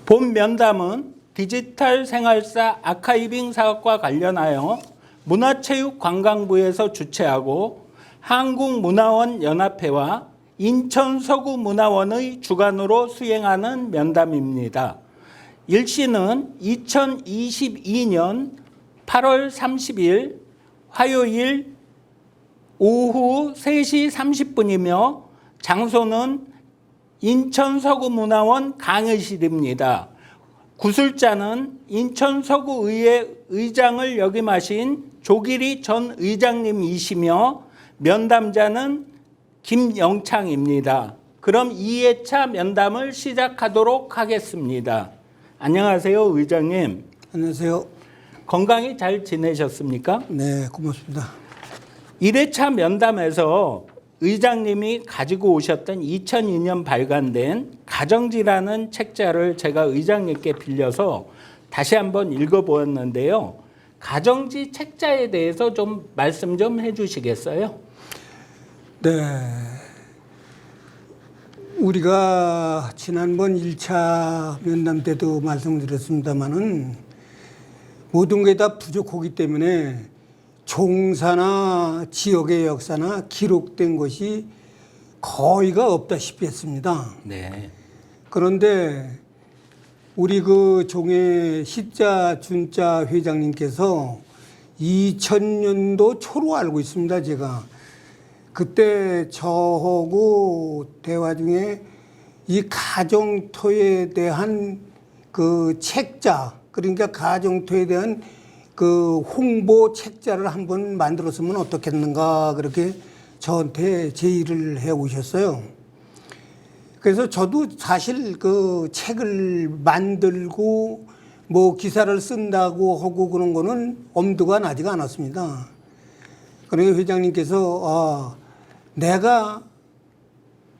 본 면담은 디지털 생활사 아카이빙 사업과 관련하여 문화체육관광부에서 주최하고 한국문화원연합회와 인천서구문화원의 주관으로 수행하는 면담입니다. 일시는 2022년 8월 30일 화요일 오후 3시 30분이며 장소는 인천서구문화원 강의실입니다. 구술자는 인천서구의회 의장을 역임하신 조기리 전 의장님이시며 면담자는 김영창입니다. 그럼 2회차 면담을 시작하도록 하겠습니다. 안녕하세요, 의장님. 안녕하세요. 건강히 잘 지내셨습니까? 네, 고맙습니다. 1회차 면담에서 의장님이 가지고 오셨던 2002년 발간된 가정지라는 책자를 제가 의장님께 빌려서 다시 한번 읽어보았는데요. 가정지 책자에 대해서 좀 말씀 좀 해주시겠어요? 네. 우리가 지난번 1차 면담 때도 말씀드렸습니다마는 모든 게 다 부족하기 때문에 종사나 지역의 역사나 기록된 것이 거의가 없다시피 했습니다. 네. 그런데 우리 그 종의 시자 준자 회장님께서 2000년도 초로 알고 있습니다, 제가. 그때 저하고 대화 중에 이 가정토에 대한 그 책자, 그러니까 가정토에 대한 그 홍보 책자를 한번 만들었으면 어떻겠는가 그렇게 저한테 제의를 해 오셨어요. 그래서 저도 사실 그 책을 만들고 뭐 기사를 쓴다고 하고 그런 거는 엄두가 나지가 않았습니다. 그러니까 회장님께서 내가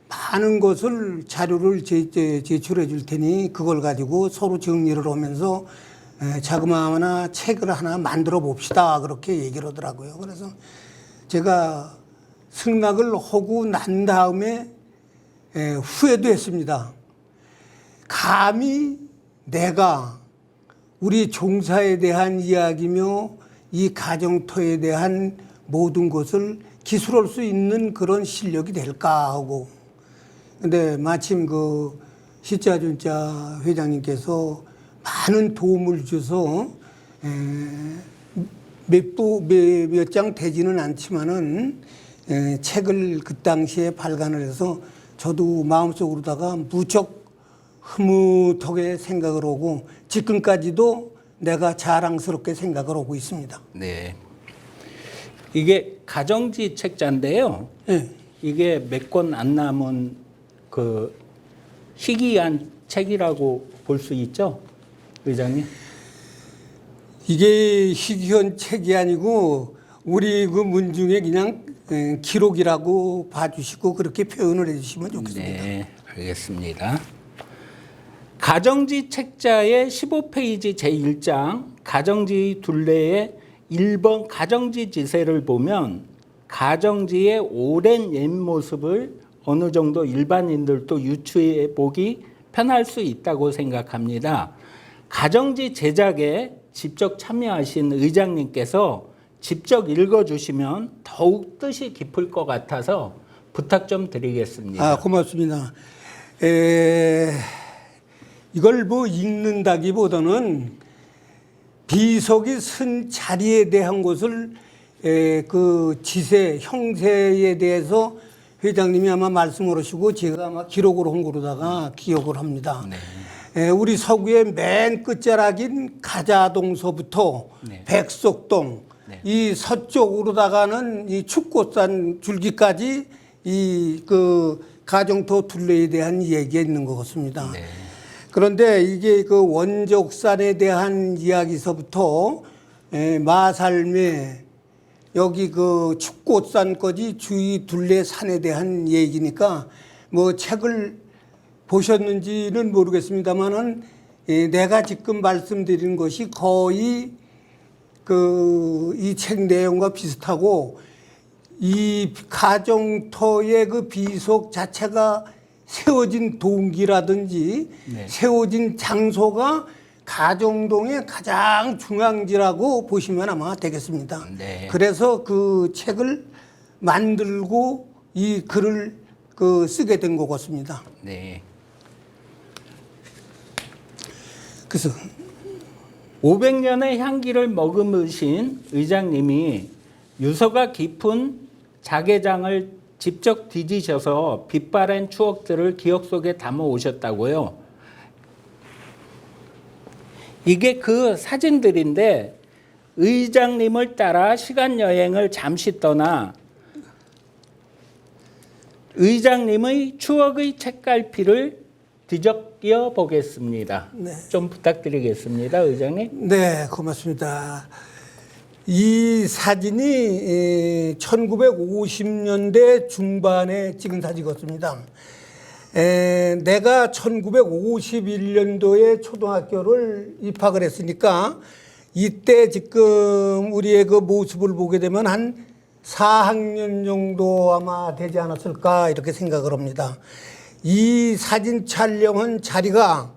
많은 것을 자료를 제출해 줄 테니 그걸 가지고 서로 정리를 하면서 자그마하나 책을 하나 만들어 봅시다 그렇게 얘기를 하더라고요. 그래서 제가 승낙을 하고 난 다음에 후회도 했습니다. 감히 내가 우리 종사에 대한 이야기며 이 가정터에 대한 모든 것을 기술할 수 있는 그런 실력이 될까 하고. 근데 마침 그 시자준자 회장님께서 많은 도움을 줘서 몇 장 되지는 않지만은 책을 그 당시에 발간을 해서 저도 마음속으로다가 무척 흐뭇하게 생각을 하고 지금까지도 내가 자랑스럽게 생각을 하고 있습니다. 네. 이게 가정지 책자인데요. 네. 이게 몇 권 안 남은 그 희귀한 책이라고 볼 수 있죠, 의장님? 이게 희귀한 책이 아니고 우리 그 문중에 그냥 기록이라고 봐주시고 그렇게 표현을 해주시면 좋겠습니다. 네, 알겠습니다. 가정지 책자의 15페이지 제1장 가정지 둘레의 1번 가정지 지세를 보면 가정지의 오랜 옛 모습을 어느 정도 일반인들도 유추해 보기 편할 수 있다고 생각합니다. 가정지 제작에 직접 참여하신 의장님께서 직접 읽어주시면 더욱 뜻이 깊을 것 같아서 부탁 좀 드리겠습니다. 고맙습니다. 이걸 뭐 읽는다기보다는 비석이 쓴 자리에 대한 것을 그 지세, 형세에 대해서 회장님이 아마 말씀을 하시고 제가 아마 기록을 한 거로다가 기억을 합니다. 네. 우리 서구의 맨 끝자락인 가자동서부터 네. 백석동, 네. 이 서쪽으로다가는 이 축고산 줄기까지 이 그 가정토 둘레에 대한 얘기가 있는 것 같습니다. 네. 그런데 이게 그 원적산에 대한 이야기서부터 마살매 여기 그 축고산까지 주위 둘레 산에 대한 얘기니까 뭐 책을 보셨는지는 모르겠습니다만은 내가 지금 말씀드린 것이 거의 그 이 책 내용과 비슷하고 이 가정터의 그 비속 자체가 세워진 동기라든지 네. 세워진 장소가 가정동의 가장 중앙지라고 보시면 아마 되겠습니다. 네. 그래서 그 책을 만들고 이 글을 쓰게 된 것 같습니다. 네. 그래서 500년의 향기를 머금으신 의장님이 유서가 깊은 자개장을 직접 뒤지셔서 빛바랜 추억들을 기억 속에 담아 오셨다고요. 이게 그 사진들인데 의장님을 따라 시간 여행을 잠시 떠나 의장님의 추억의 책갈피를 뒤적여 보겠습니다. 네. 좀 부탁드리겠습니다, 의장님. 네, 고맙습니다. 이 사진이 1950년대 중반에 찍은 사진이었습니다. 내가 1951년도에 초등학교를 입학을 했으니까 이때 지금 우리의 그 모습을 보게 되면 한 4학년 정도 아마 되지 않았을까 이렇게 생각을 합니다. 이 사진 촬영한 자리가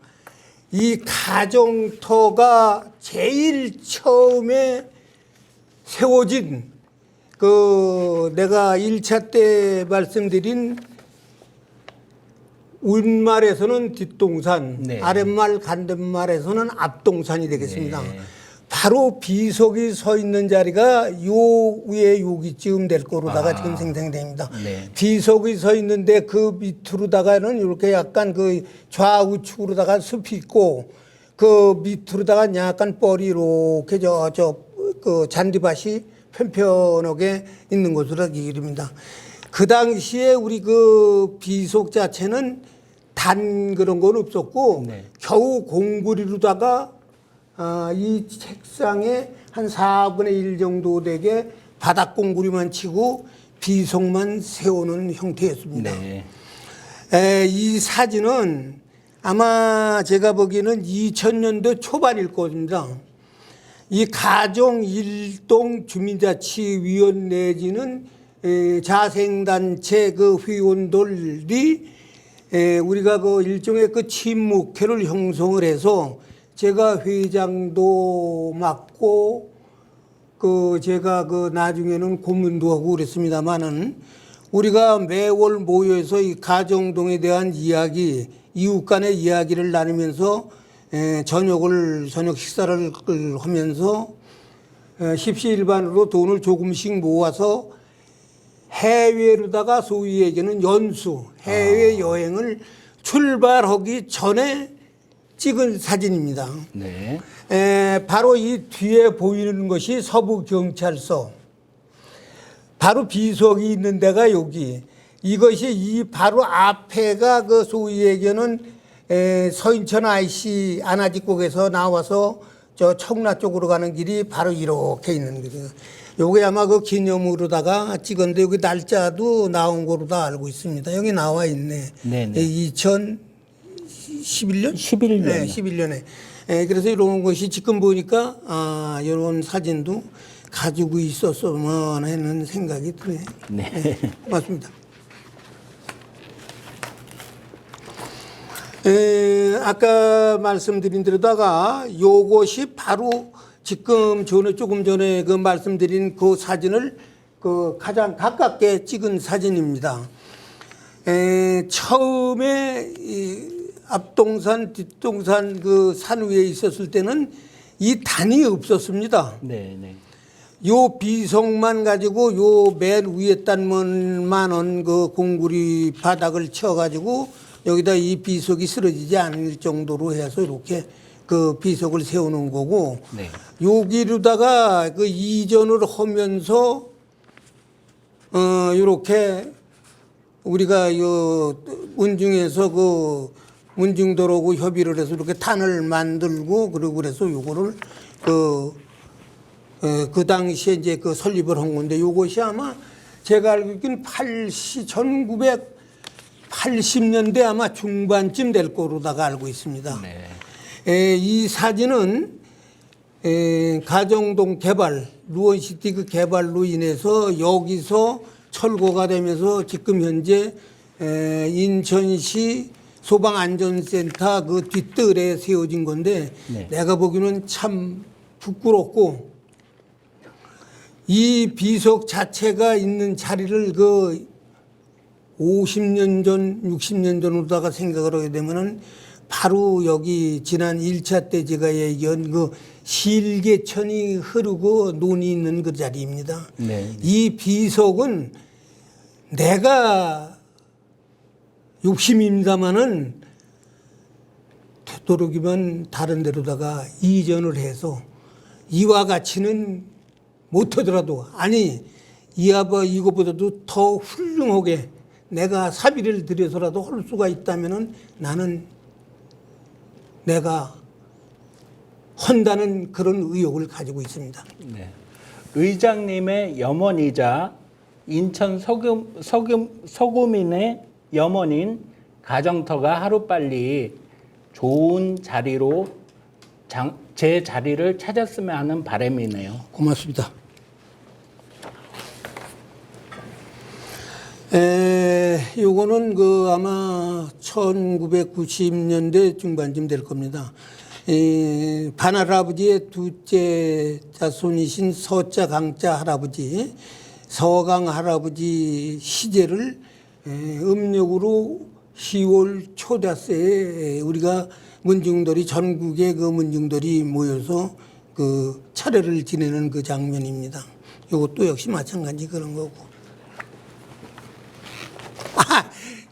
이 가정터가 제일 처음에 세워진 내가 1차 때 말씀드린 윗말에서는 뒷동산, 네. 아랫말 간댓말에서는 앞동산이 되겠습니다. 네. 바로 비석이 서 있는 자리가 요 위에 여기쯤 될 거로다가 지금 생성됩니다. 네. 비석이 서 있는데 그 밑으로다가는 이렇게 약간 그 좌우측으로다가 숲이 있고 그 밑으로다가 약간 뻘이 이렇게 그 잔디밭이 편편하게 있는 곳으로 이릅니다. 그 당시에 우리 그 비속 자체는 단 그런 건 없었고 네. 겨우 공구리로다가 이 책상에 한 4분의 1 정도 되게 바닥 공구리만 치고 비속만 세우는 형태였습니다. 네. 이 사진은 아마 제가 보기에는 2000년대 초반일 겁니다. 이 가정 일동 주민자치위원 내지는 자생단체 그 회원들이 우리가 그 일종의 그 친목회를 형성을 해서 제가 회장도 맡고 제가 나중에는 고문도 하고 그랬습니다만은 우리가 매월 모여서 이 가정동에 대한 이야기, 이웃 간의 이야기를 나누면서 저녁 식사를 하면서 십시일반으로 돈을 조금씩 모아서 해외로다가 소위 얘기는 연수, 해외 여행을 출발하기 전에 찍은 사진입니다. 네. 바로 이 뒤에 보이는 것이 서부경찰서. 바로 비석이 있는 데가 여기. 이것이 이 바로 앞에가 그 소위 얘기는 서인천 IC 안아지국에서 나와서 저 청라 쪽으로 가는 길이 바로 이렇게 있는 길이에요. 요게 아마 그 기념으로다가 찍었는데 여기 날짜도 나온 거로 다 알고 있습니다. 여기 나와 있네. 네네. 2011년? 11년. 네, 11년에. 그래서 이런 것이 지금 보니까 이런 사진도 가지고 있었으면 하는 생각이 드네요. 네. 맞습니다. 아까 말씀드린 데다가 요것이 바로 지금 조금 전에 그 말씀드린 그 사진을 가장 가깝게 찍은 사진입니다. 처음에 이 앞동산, 뒷동산 그 산 위에 있었을 때는 이 단이 없었습니다. 네, 네. 요 비석만 가지고 요 맨 위에 단만한 그 공구리 바닥을 쳐가지고 여기다 이 비석이 쓰러지지 않을 정도로 해서 이렇게 그 비석을 세우는 거고 네. 여기로다가 그 이전을 하면서 이렇게 우리가 요 문중에서 그 문중도로하고 협의를 해서 이렇게 탄을 만들고 그러고 그래서 요거를 그 당시에 이제 그 설립을 한 건데 요것이 아마 제가 알고 있기는 1980년대 아마 중반쯤 될 거로다가 알고 있습니다. 네. 이 사진은 가정동 개발, 루원시티 그 개발로 인해서 여기서 철거가 되면서 지금 현재 인천시 소방안전센터 그 뒷뜰에 세워진 건데 네. 내가 보기에는 참 부끄럽고 이 비석 자체가 있는 자리를 그 50년 전, 60년 전으로다가 생각을 하게 되면은 바로 여기 지난 1차 때 제가 얘기한 그 실개천이 흐르고 논이 있는 그 자리입니다. 네. 이 비석은 내가 욕심입니다마는 되도록이면 다른 데로다가 이전을 해서 이와 같이는 못하더라도 아니 이거보다도 더 훌륭하게 내가 사비를 들여서라도 할 수가 있다면은 나는 내가 한다는 그런 의욕을 가지고 있습니다. 네. 의장님의 염원이자 인천 서구민의 염원인 가정터가 하루빨리 좋은 자리로 제 자리를 찾았으면 하는 바람이네요. 고맙습니다. 요거는 그 아마 1990년대 중반쯤 될 겁니다. 반할아버지의 둘째 자손이신 서자 강자 할아버지, 서강 할아버지 시제를 음력으로 10월 초자세에 우리가 문중들이 전국의 그 문중들이 모여서 그 차례를 지내는 그 장면입니다. 이것도 역시 마찬가지 그런 거고.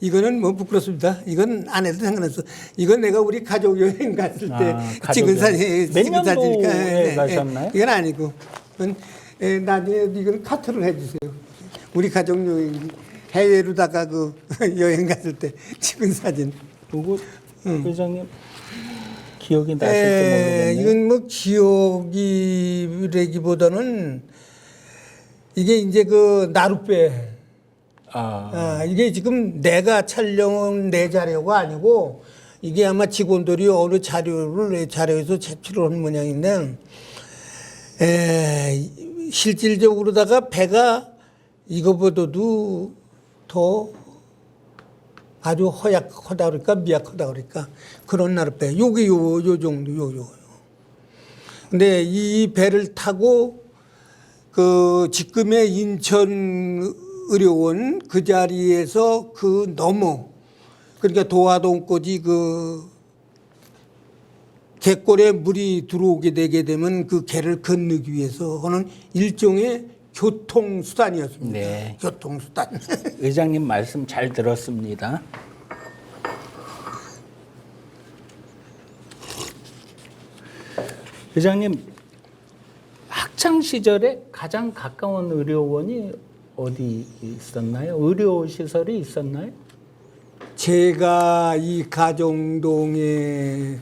이거는 뭐 부끄럽습니다. 이건 안 해도 상관없어. 이건 내가 우리 가족 여행 갔을 때 찍은 사진, 몇 년도에 가셨나요? 이건 아니고. 이건 나중에 이건 카트를 해주세요. 우리 가족 여행 해외로다가 그 여행 갔을 때 찍은 사진. 그리고 회장님 기억이 나실지 모르겠네요. 이건 뭐 기억이라기보다는 이게 이제 그 나룻배. 이게 지금 내가 촬영한 내 자료가 아니고 이게 아마 직원들이 어느 자료에서 제출을 한 모양인데 실질적으로다가 배가 이거보다도 더 아주 허약하다 그럴까 미약하다 그럴까 그런 나룻배 요게 요 정도 근데 이 배를 타고 그 지금의 인천 의료원 그 자리에서 그 넘어 그러니까 도화동까지 그 갯골에 물이 들어오게 되게 되면 그 개를 건너기 위해서 하는 일종의 교통수단이었습니다. 네. 교통수단. 의장님 말씀 잘 들었습니다. 의장님 학창 시절에 가장 가까운 의료원이 어디 있었나요? 의료 시설이 있었나요? 제가 이 가정동에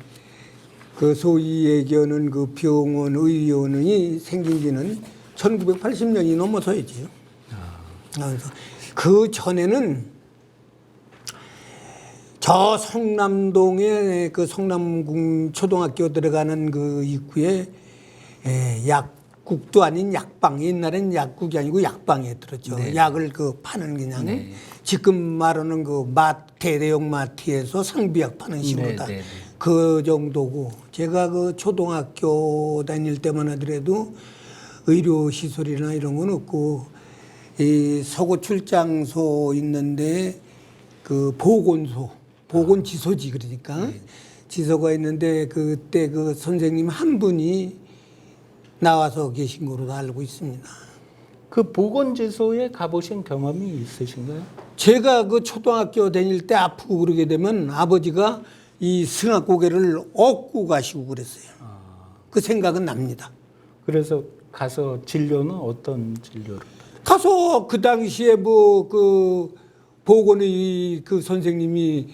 그 소위 얘기하는 그 병원 의료원이 생긴 지는 1980년이 넘어서야지요. 그래서 그 전에는 저 성남동에 그 성남궁 초등학교 들어가는 그 입구에 약국도 아닌 약방, 옛날엔 약국이 아니고 약방에 들었죠. 네. 약을 그 파는 그냥 네. 지금 말하는 그 대형 마트에서 상비약 파는 식으로다. 네, 네, 네. 그 정도고 제가 그 초등학교 다닐 때만 하더라도 의료 시설이나 이런 건 없고 이 서구 출장소 있는데 그 보건지소지 그러니까 지소가 있는데 그때 그 선생님 한 분이 나와서 계신 거로 알고 있습니다. 그 보건지소에 가보신 경험이 있으신가요? 제가 그 초등학교 다닐 때 아프고 그러게 되면 아버지가 이 승합고개를 얻고 가시고 그랬어요. 그 생각은 납니다. 그래서 가서 진료는 어떤 진료를? 가서 그 당시에 뭐 그 보건의 그 선생님이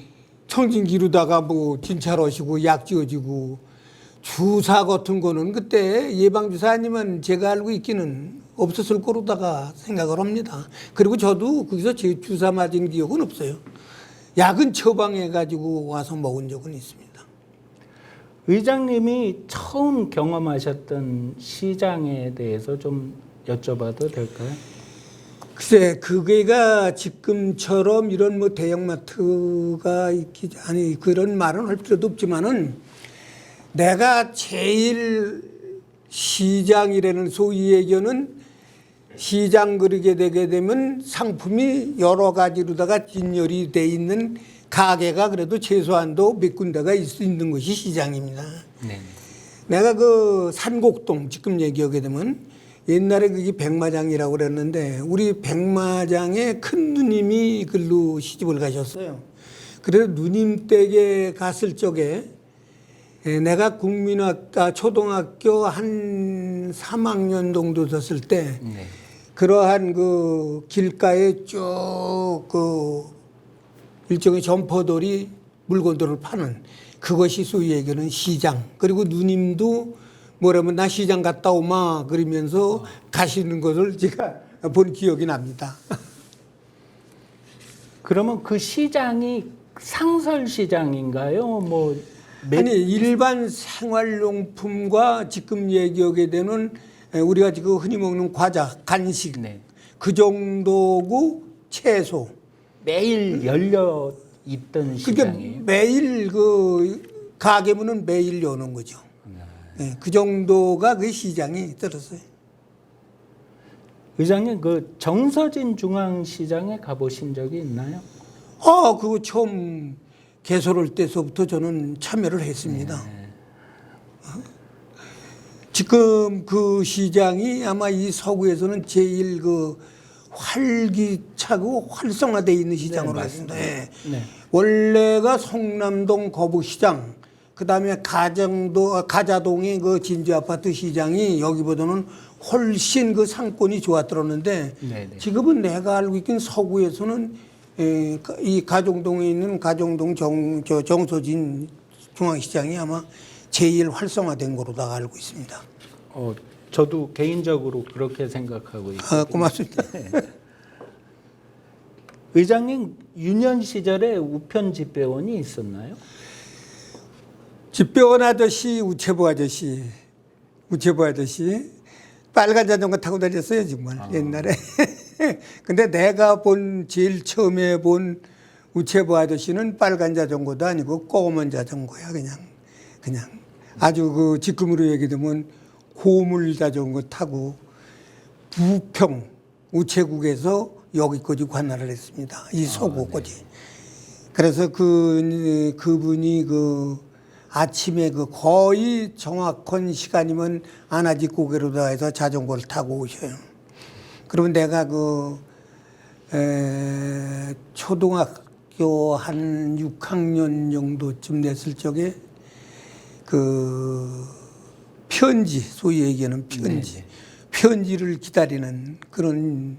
청진기로다가 뭐 진찰하시고 약 지어주고 주사 같은 거는 그때 예방주사 아니면 제가 알고 있기는 없었을 거로다가 생각을 합니다. 그리고 저도 거기서 제 주사 맞은 기억은 없어요. 약은 처방해가지고 와서 먹은 적은 있습니다. 의장님이 처음 경험하셨던 시장에 대해서 좀 여쭤봐도 될까요? 글쎄, 그게가 지금처럼 이런 뭐 대형마트가 있기, 아니, 그런 말은 할 필요도 없지만은 내가 제일 시장이라는 소위 얘기는 시장 그리게 되게 되면 상품이 여러 가지로다가 진열이 돼 있는 가게가 그래도 최소한도 몇 군데가 있는 것이 시장입니다. 네. 내가 그 산곡동 지금 얘기하게 되면 옛날에 그게 백마장이라고 그랬는데 우리 백마장의 큰 누님이 글로 시집을 가셨어요. 그래서 누님 댁에 갔을 적에 내가 초등학교 한 3학년 정도 됐을 때 네. 그러한 그 길가에 쭉 그 일종의 점포들이 물건들을 파는 그것이 소위 얘기하는 시장. 그리고 누님도 뭐라면 나 시장 갔다 오마 그러면서 가시는 것을 제가 본 기억이 납니다. 그러면 그 시장이 상설시장인가요? 뭐 아니 일반 생활용품과 지금 얘기하게 되는 우리가 지금 흔히 먹는 과자, 간식 네. 그 정도고 채소. 매일 열려 있던 그게 시장이에요. 매일 그 가게문은 매일 여는 거죠. 네, 그 정도가 그 시장이 들었어요. 의장님 그 정서진 중앙시장에 가보신 적이 있나요? 그거 처음 개설할 때서부터 저는 참여를 했습니다. 지금 그 시장이 아마 이 서구에서는 제일 그 활기차고 활성화되어 있는 시장으로 했습니다. 네. 네. 원래가 성남동 거북시장, 그 다음에 가자동의 그 진주아파트 시장이 여기보다는 훨씬 그 상권이 좋았더랬는데 네네. 지금은 내가 알고 있긴 서구에서는 이 가정동에 있는 가정동 정서진 중앙시장이 아마 제일 활성화된 거로 다 알고 있습니다. 저도 개인적으로 그렇게 생각하고 있습니다. 고맙습니다. 의장님 유년 시절에 우편 집배원이 있었나요? 집배원 아저씨, 우체부 아저씨, 빨간 자전거 타고 다녔어요, 정말, 옛날에. 근데 내가 제일 처음에 본 우체부 아저씨는 빨간 자전거도 아니고 검은 자전거야, 그냥. 아주 그 지금으로 얘기되면 고물 자전거 타고 부평 우체국에서 여기까지 관할을 했습니다. 이 서구까지. 네. 그래서 그분이 아침에 거의 정확한 시간이면 안아지 고개로다 해서 자전거를 타고 오셔요. 그러면 내가 초등학교 한 6학년 정도쯤 됐을 적에 편지, 소위 얘기하는 편지. 네네. 편지를 기다리는 그런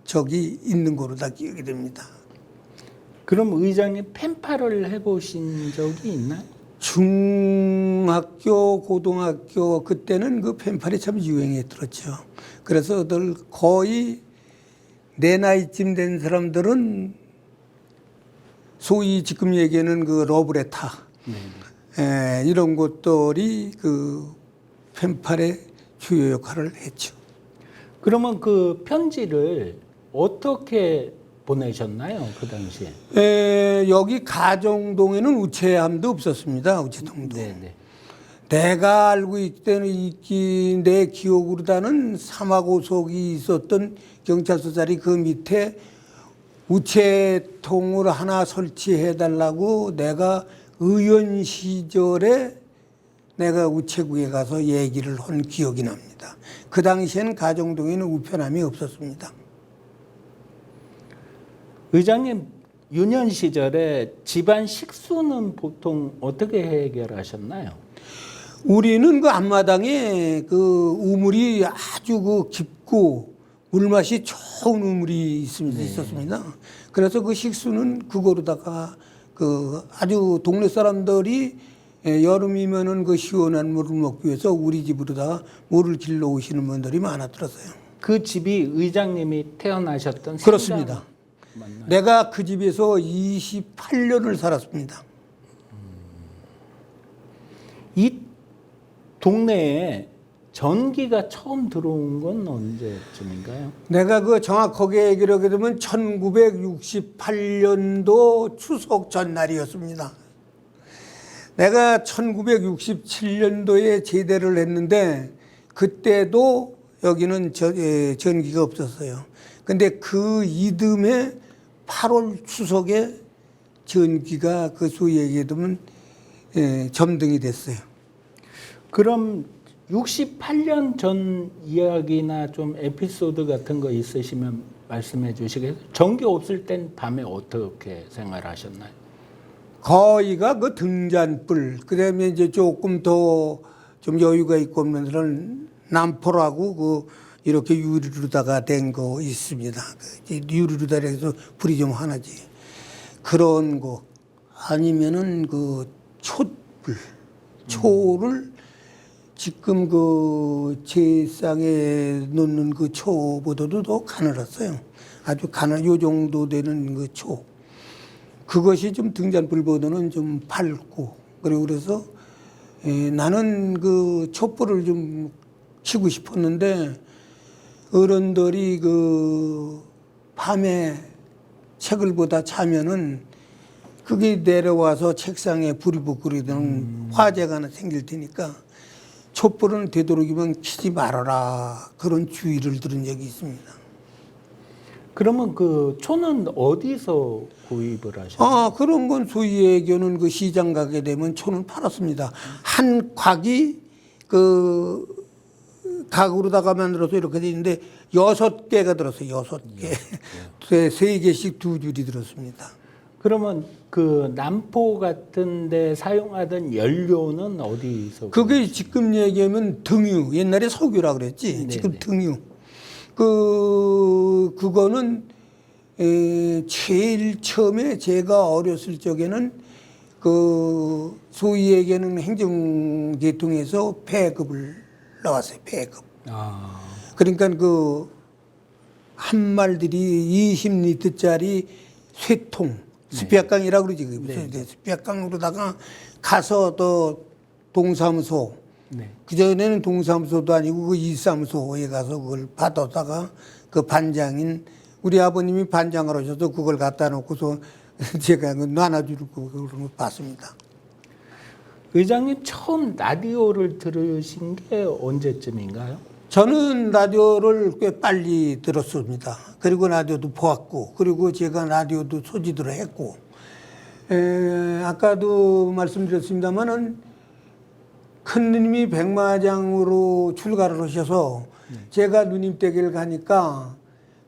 적이 있는 거로 다 기억이 됩니다. 그럼 의장님 펜팔을 해보신 적이 있나요? 중학교, 고등학교 그때는 그 펜팔이 참 유행했더랬죠. 그래서 거의 내 나이쯤 된 사람들은 소위 지금 얘기하는 그 러브레터 이런 것들이 그 펜팔의 주요 역할을 했죠. 그러면 그 편지를 어떻게 보내셨나요? 그 당시에? 여기 가정동에는 우체함도 없었습니다. 우체통도. 네네. 내가 알고 있기는 내 기억으로다는 사마고속이 있었던 경찰서 자리 그 밑에 우체통을 하나 설치해달라고 내가 의원 시절에 내가 우체국에 가서 얘기를 한 기억이 납니다. 그 당시에는 가정동에는 우편함이 없었습니다. 의장님 유년 시절에 집안 식수는 보통 어떻게 해결하셨나요? 우리는 그 앞마당에 그 우물이 아주 깊고 물맛이 좋은 우물이 있었습니다. 그래서 그 식수는 그거로다가 아주 동네 사람들이 여름이면은 그 시원한 물을 먹기 위해서 우리 집으로다가 물을 길러 오시는 분들이 많았더라고요. 그 집이 의장님이 태어나셨던 그렇습니다. 맞나요? 내가 그 집에서 28년을 살았습니다. 이 동네에 전기가 처음 들어온 건 언제쯤인가요? 내가 그 정확하게 얘기를 하게 되면 1968년도 추석 전날이었습니다. 내가 1967년도에 제대를 했는데 그때도 여기는 전기가 없었어요. 근데 그 이듬해 8월 추석에 전기가 그 소위 얘기해 보면 점등이 됐어요. 그럼 68년 전 이야기나 좀 에피소드 같은 거 있으시면 말씀해 주시겠어요? 전기 없을 땐 밤에 어떻게 생활하셨나요? 거의가 그 등잔불, 그 다음에 이제 조금 더 좀 여유가 있고 하면서는 남포라고 그 이렇게 유리로다가 된 거 있습니다. 유리로다 해서 불이 좀 환하지. 그런 거 아니면은 그 촛불, 초를 지금 그 제상에 놓는 그 초보다도 더 가늘었어요. 아주 요 정도 되는 그 초. 그것이 좀 등잔불보다는 좀 밝고, 그리고 그래서 나는 그 촛불을 좀 켜고 싶었는데 어른들이 그 밤에 책을 보다 자면은 그게 내려와서 책상에 불이 붙거리든 화재가 하나 생길 테니까 촛불은 되도록이면 켜지 말아라, 그런 주의를 들은 적이 있습니다. 그러면 그 초는 어디서 구입을 하셨나요? 그런 건 소위 얘기하는 그 시장 가게 되면 초는 팔았습니다. 한 곽이 그 각으로다가 만들어서 이렇게 돼 있는데 6개가 들었어요. 6개. 3개씩 2줄이 들었습니다. 그러면 그 남포 같은 데 사용하던 연료는 어디서? 그게 지금 얘기하면 등유. 옛날에 석유라 그랬지. 네네. 지금 등유. 그거는 제일 처음에 제가 어렸을 적에는 그 소위 얘기하는 행정계통에서 배급을 나왔어요. 배급. 아, 그러니까 그 한 말들이 20리터짜리 쇠통, 스피아깡이라고 그러지. 스피아깡으로다가 가서 또 동사무소, 네. 그전에는 동사무소도 아니고 그 일사무소에 가서 그걸 받아다가 그 반장인 우리 아버님이 반장을 하셔서 그걸 갖다 놓고서 제가 나눠주고 그런 걸 봤습니다. 의장님 처음 라디오를 들으신 게 언제쯤인가요? 저는 라디오를 꽤 빨리 들었습니다. 그리고 라디오도 보았고, 그리고 제가 라디오도 소지들을 했고, 아까도 말씀드렸습니다만은 큰 누님이 백마장으로 출가를 하셔서 제가 누님 댁을 가니까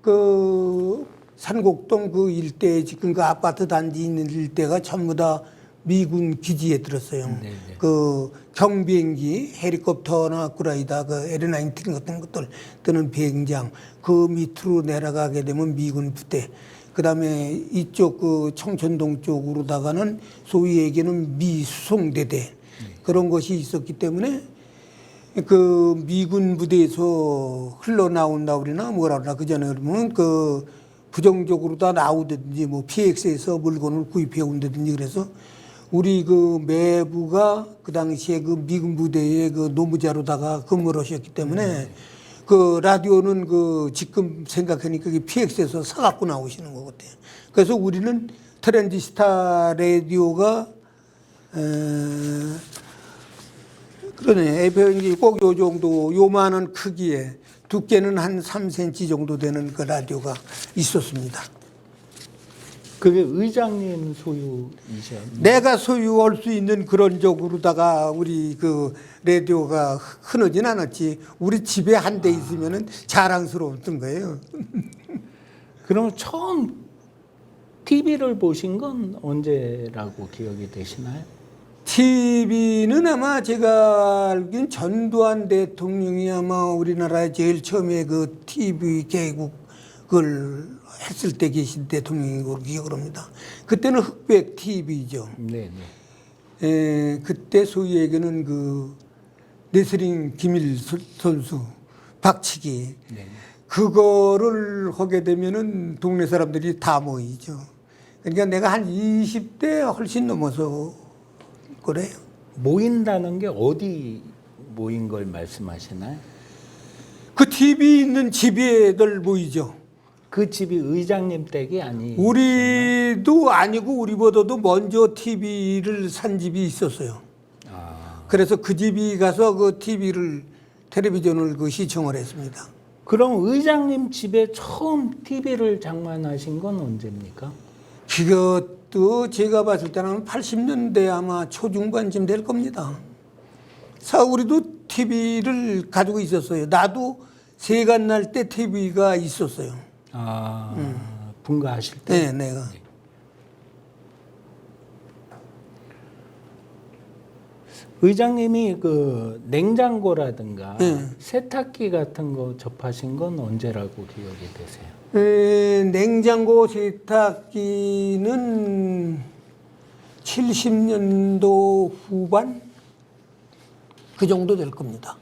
그 산곡동 그 일대에 지금 그 아파트 단지 있는 일대가 전부 다 미군 기지에 들었어요. 네네. 그 경비행기, 헬리콥터나 그라이다, 그 에르19 같은 것들 뜨는 비행장, 그 밑으로 내려가게 되면 미군 부대. 그 다음에 이쪽 그 청천동 쪽으로다가는 소위 얘기는 미수송대대. 그런 것이 있었기 때문에 그 미군 부대에서 흘러나온다 그러나 뭐라 그러나 그전에 그러면 그 부정적으로 다 나오든지 뭐 PX에서 물건을 구입해 온다든지 그래서 우리 그 매부가 그 당시에 그 미군 부대의 그 노무자로다가 근무를 하셨기 때문에 그 라디오는 그 지금 생각하니까 그 PX에서 사갖고 나오시는 것 같아요. 그래서 우리는 트랜지스타 라디오가 그러네. 에페인지 꼭 요 정도, 요만한 크기에 두께는 한 3cm 정도 되는 그 라디오가 있었습니다. 그게 의장님 소유이셨나요? 내가 소유할 수 있는 그런 쪽으로다가 우리 그 라디오가 흔하진 않았지. 우리 집에 한 대 있으면은 자랑스러웠던 거예요. 그러면 처음 TV를 보신 건 언제라고 기억이 되시나요? TV는 아마 제가 알기로는 전두환 대통령이 아마 우리나라에 제일 처음에 그 TV 개국을 했을 때 계신 대통령으로 기억을 합니다. 그때는 흑백 TV죠. 네네. 그때 소위 얘기는 그 레슬링 김일 선수 박치기 네. 그거를 하게 되면은 동네 사람들이 다 모이죠. 그러니까 내가 한 20대 훨씬 넘어서 그래요. 모인다는 게 어디 모인 걸 말씀하시나요? 그 TV 있는 집에들 모이죠. 그 집이 의장님 댁이 아니. 우리도 아니고 우리보다도 먼저 TV를 산 집이 있었어요. 아, 그래서 그 집이 가서 그 텔레비전을 그 시청을 했습니다. 그럼 의장님 집에 처음 TV를 장만하신 건 언제입니까? 그것도 제가 봤을 때는 80년대 아마 초중반쯤 될 겁니다. 우리도 TV를 가지고 있었어요. 나도 세간 날 때 TV가 있었어요. 아, 분가하실 때? 네, 내가. 의장님이 그 냉장고라든가 네. 세탁기 같은 거 접하신 건 언제라고 기억이 되세요? 냉장고 세탁기는 70년도 후반 그 정도 될 겁니다.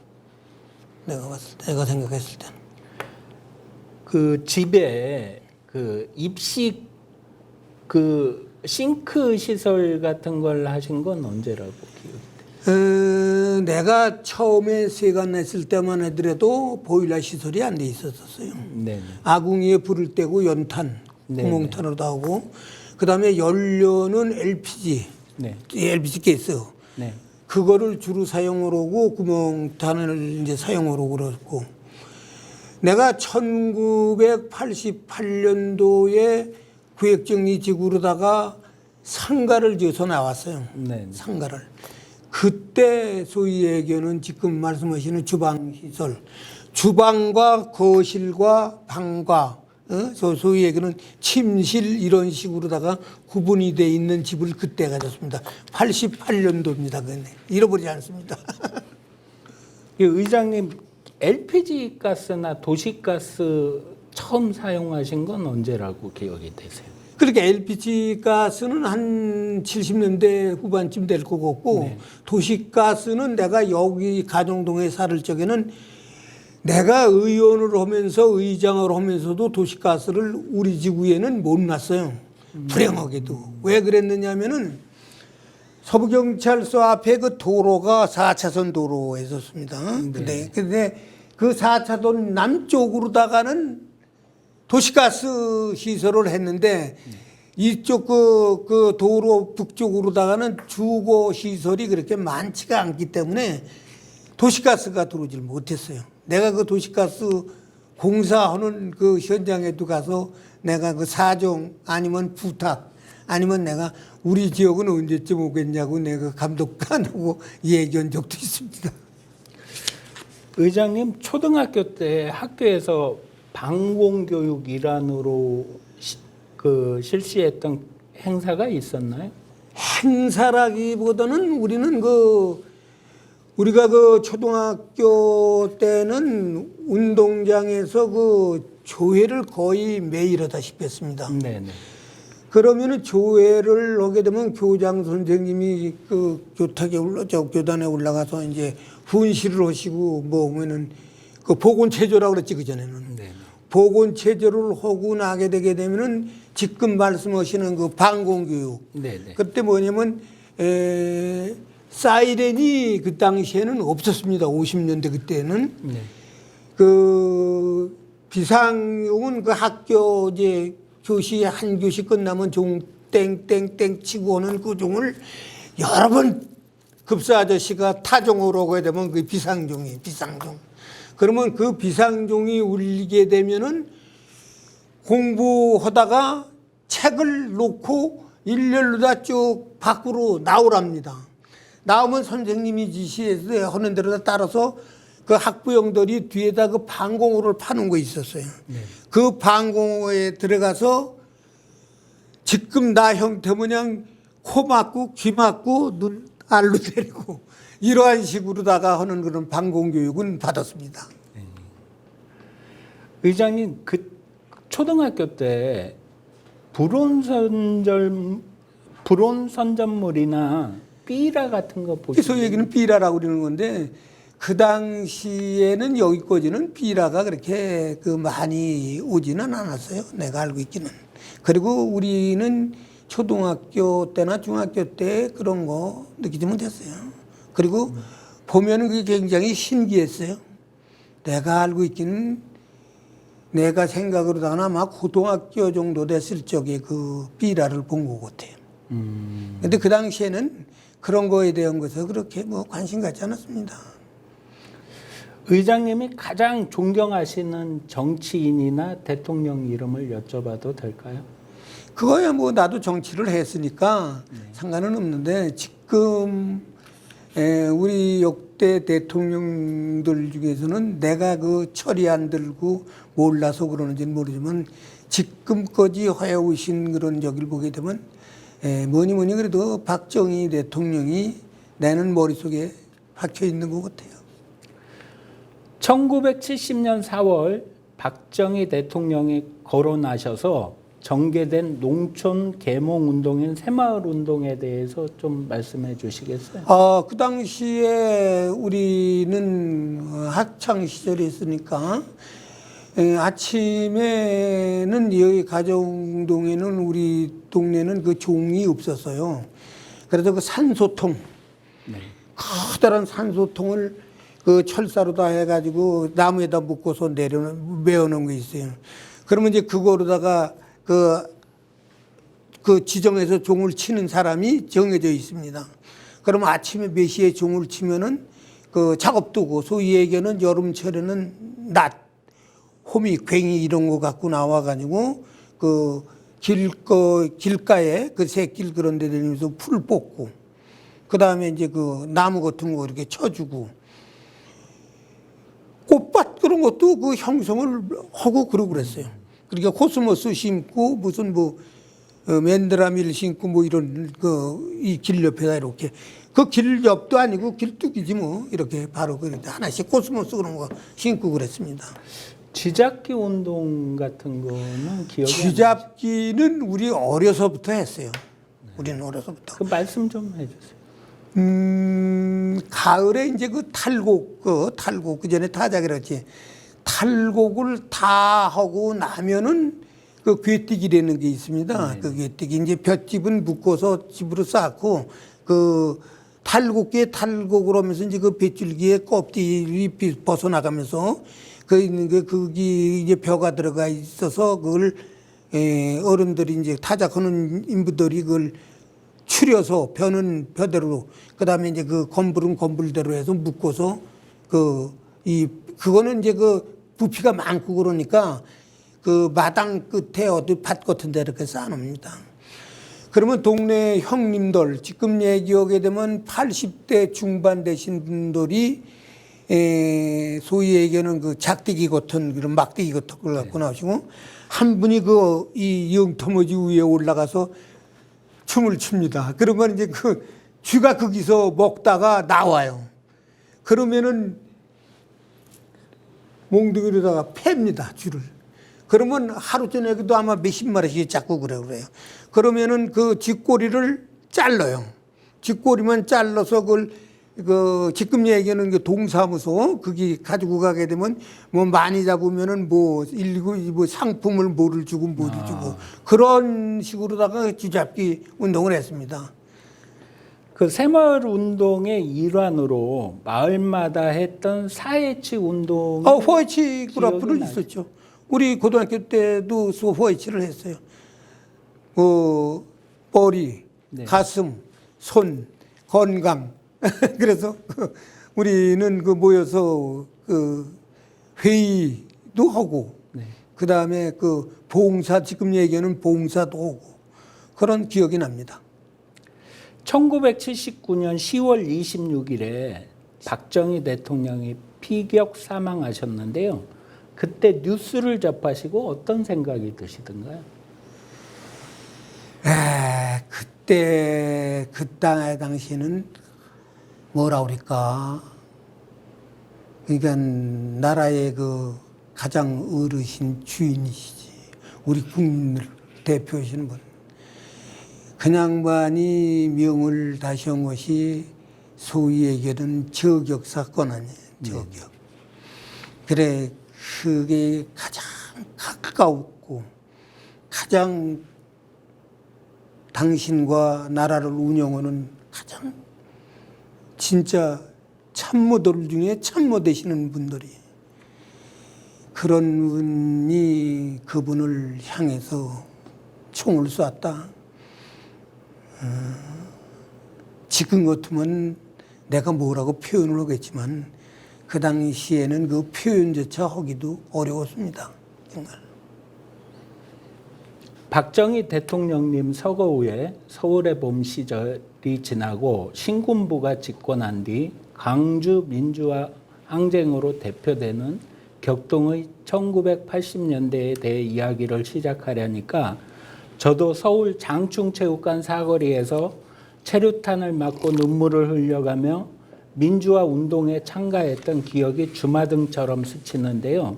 내가 생각했을 때는. 그 집에 그 입식 그 싱크 시설 같은 걸 하신 건 언제라고 기억이 돼요? 내가 처음에 세관 냈을 때만 하더라도 보일러 시설이 안 돼 있었어요. 네. 아궁이에 불을 떼고 연탄, 네네. 구멍탄으로도 하고, 그 다음에 연료는 LPG, 네. LPG 가스. 네. 그거를 주로 사용을 하고 구멍탄을 이제 사용을 하고 그랬고, 내가 1988년도에 구획정리지구로다가 상가를 지어서 나왔어요. 네. 상가를. 그때 소위 얘기하는 지금 말씀하시는 주방시설, 주방과 거실과 방과 소위 얘기는 침실 이런 식으로다가 구분이 돼 있는 집을 그때 가졌습니다. 88년도입니다. 그네 잃어버리지 않습니다. 의장님 LPG 가스나 도시가스 처음 사용하신 건 언제라고 기억이 되세요? 그렇게 LPG 가스는 한 70년대 후반쯤 될 것 같고, 네. 도시가스는 내가 여기 가정동에 살을 적에는 내가 의원을 하면서 의장을 하면서도 도시가스를 우리 지구에는 못 놨어요. 불행하게도. 왜 그랬느냐면은 서부경찰서 앞에 그 도로가 4차선 도로에 있었습니다. 근데 그 4차선 남쪽으로다가는 도시가스 시설을 했는데 이쪽 그 도로 북쪽으로다가는 주거 시설이 그렇게 많지가 않기 때문에 도시가스가 들어오질 못했어요. 내가 그 도시가스 공사하는 그 현장에도 가서 내가 그 사정 아니면 부탁 아니면 내가 우리 지역은 언제쯤 오겠냐고 내가 감독관하고 얘기한 적도 있습니다. 의장님 초등학교 때 학교에서 방공교육 일환으로 실시했던 행사가 있었나요? 행사라기보다는 우리가 그 초등학교 때는 운동장에서 그 조회를 거의 매일 하다시피 했습니다. 네네. 그러면은 조회를 하게 되면 교장 선생님이 그 교단에 올라가서 이제 훈시를 하시고 뭐 보면은 그 보건체조라고 그랬지 그전에는. 네. 보건체조를 하고 나게 되게 되면은 지금 말씀하시는 그 방공교육. 네네. 그때 뭐냐면 사이렌이 그 당시에는 없었습니다. 50년대 그때는. 네. 그 비상용은 그 학교 이제 교시 한 교시 끝나면 종 땡땡땡 치고 오는 그 종을 여러 번 급사 아저씨가 타종으로 오게 되면 그 비상종. 그러면 그 비상종이 울리게 되면은 공부하다가 책을 놓고 일렬로다 쭉 밖으로 나오랍니다. 나오면 선생님이 지시해서 하는 대로 따라서 그 학부형들이 뒤에다 그 방공호를 파는 거 있었어요. 네. 그 방공호에 들어가서 지금 나 형태 모양 코 맞고 귀 맞고 눈 알로 때리고 이러한 식으로다가 하는 그런 방공교육은 받았습니다. 의장님 그 초등학교 때 불온선전물이나 삐라 같은 거 보시면 소위 얘기는 삐라라고 그러는 건데 그 당시에는 여기까지는 삐라가 그렇게 그 많이 오지는 않았어요. 내가 알고 있기는. 그리고 우리는 초등학교 때나 중학교 때 그런 거 느끼지 못했어요. 그리고 보면은 그게 굉장히 신기했어요. 내가 알고 있기는 내가 생각으로다가 아마 고등학교 정도 됐을 적에 그 삐라를 본 것 같아요. 근데 그 당시에는 그런 거에 대한 것을 그렇게 뭐 관심 갖지 않았습니다. 의장님이 가장 존경하시는 정치인이나 대통령 이름을 여쭤봐도 될까요? 그거야 뭐 나도 정치를 했으니까 상관은 없는데 지금 우리 역대 대통령들 중에서는 내가 그 철이 안 들고 몰라서 그러는지는 모르지만 지금까지 해오신 그런 저기를 보게 되면 뭐니 그래도 박정희 대통령이 나는 머릿속에 박혀 있는 것 같아요. 1970년 4월 박정희 대통령이 거론하셔서 전개된 농촌 계몽 운동인 새마을 운동에 대해서 좀 말씀해 주시겠어요? 그 당시에 우리는 학창 시절이었으니까 아침에는 여기 가정동에는 우리 동네는 그 종이 없었어요. 그래서 그 산소통, 커다란 산소통을 그 철사로 다 해가지고 나무에다 묶어서 메어놓은 게 있어요. 그러면 이제 그거로다가 그 지정해서 종을 치는 사람이 정해져 있습니다. 그러면 아침에 몇 시에 종을 치면은 그 작업도구, 소위 얘기하는 여름철에는 낫, 호미, 괭이 이런 거 갖고 나와가지고 그 길가에 그 새길 그런 데 다니면서 풀 뽑고 그 다음에 이제 그 나무 같은 거 이렇게 쳐주고 꽃밭 그런 것도 그 형성을 하고 그러고 그랬어요. 그러니까 코스모스 심고 무슨 뭐 맨드라미를 심고 뭐 이런 그 이 길 옆에다 이렇게 그 길 옆도 아니고 길쭉이지 뭐 이렇게 바로 그 하나씩 코스모스 그런 거 심고 그랬습니다. 쥐잡기 운동 같은 거는 기억이 쥐잡기는 우리 어려서부터 했어요. 우리는 어려서부터. 그 말씀 좀 해주세요. 가을에 이제 그 탈곡 그 전에 타작이랬지. 탈곡을 다 하고 나면은 그 괴띠기라는 게 있습니다. 그 괴띠기 이제 볏짚은 묶어서 집으로 쌓고 그 탈곡기에 탈곡을 하면서 이제 그 뱃줄기에 껍질이 벗어나가면서 그 있는 게 거기 이제 벼가 들어가 있어서 그걸 어른들이 이제 타작하는 인부들이 그걸 추려서 벼는 벼대로 그다음에 이제 그 건불은 건불대로 해서 묶어서 그거는 이제 그 부피가 많고 그러니까 그 마당 끝에 어디 밭 같은 데 이렇게 쌓아놓습니다. 그러면 동네 형님들 지금 얘기하게 되면 80대 중반 되신 분들이 소위 얘기하는 그 작대기 같은 그런 막대기 같은 걸 갖고 나오시고 한 분이 이 영터머지 위에 올라가서 춤을 춥니다. 그러면 이제 그 쥐가 거기서 먹다가 나와요. 그러면은 몽둥이로다가 팹니다, 쥐를. 그러면 하루 저녁에도 아마 몇십 마리씩 잡고 그래요. 그러면은 그 쥐꼬리를 잘라요. 쥐꼬리만 잘라서 그걸 지금 얘기하는 그 동사무소 거기 가지고 가게 되면 뭐 많이 잡으면은 뭐 상품을 뭐를 주고 주고 그런 식으로다가 쥐잡기 운동을 했습니다. 그 새마을 운동의 일환으로 마을마다 했던 사회치 운동. 호이치 그룹은 있었죠. 우리 고등학교 때도 호이치를 했어요. 머리, 가슴, 손, 건강. 그래서 우리는 모여서 회의도 하고, 그 다음에 봉사, 지금 얘기하는 봉사도 하고, 그런 기억이 납니다. 1979년 10월 26일에 박정희 대통령이 피격 사망하셨는데요. 그때 뉴스를 접하시고 어떤 생각이 드시던가요? 그때 그 당시에는 뭐라 그럴까? 그러니까 나라의 가장 어르신 주인이시지. 우리 국민을 대표하시는 분. 그 양반이 명을 다시 한 것이 소위 얘기하는 저격 사건 아니에요. 저격. 그래, 그게 가장 가까웠고 가장 당신과 나라를 운영하는 가장 진짜 참모들 중에 참모 되시는 분들이 그런 분이 그분을 향해서 총을 쐈다. 지금 같으면 내가 뭐라고 표현을 하겠지만 그 당시에는 그 표현조차 하기도 어려웠습니다. 정말. 박정희 대통령님 서거 후에 서울의 봄 시절이 지나고 신군부가 집권한 뒤 광주 민주화 항쟁으로 대표되는 격동의 1980년대에 대해 이야기를 시작하려니까 저도 서울 장충체육관 사거리에서 체류탄을 맞고 눈물을 흘려가며 민주화 운동에 참가했던 기억이 주마등처럼 스치는데요.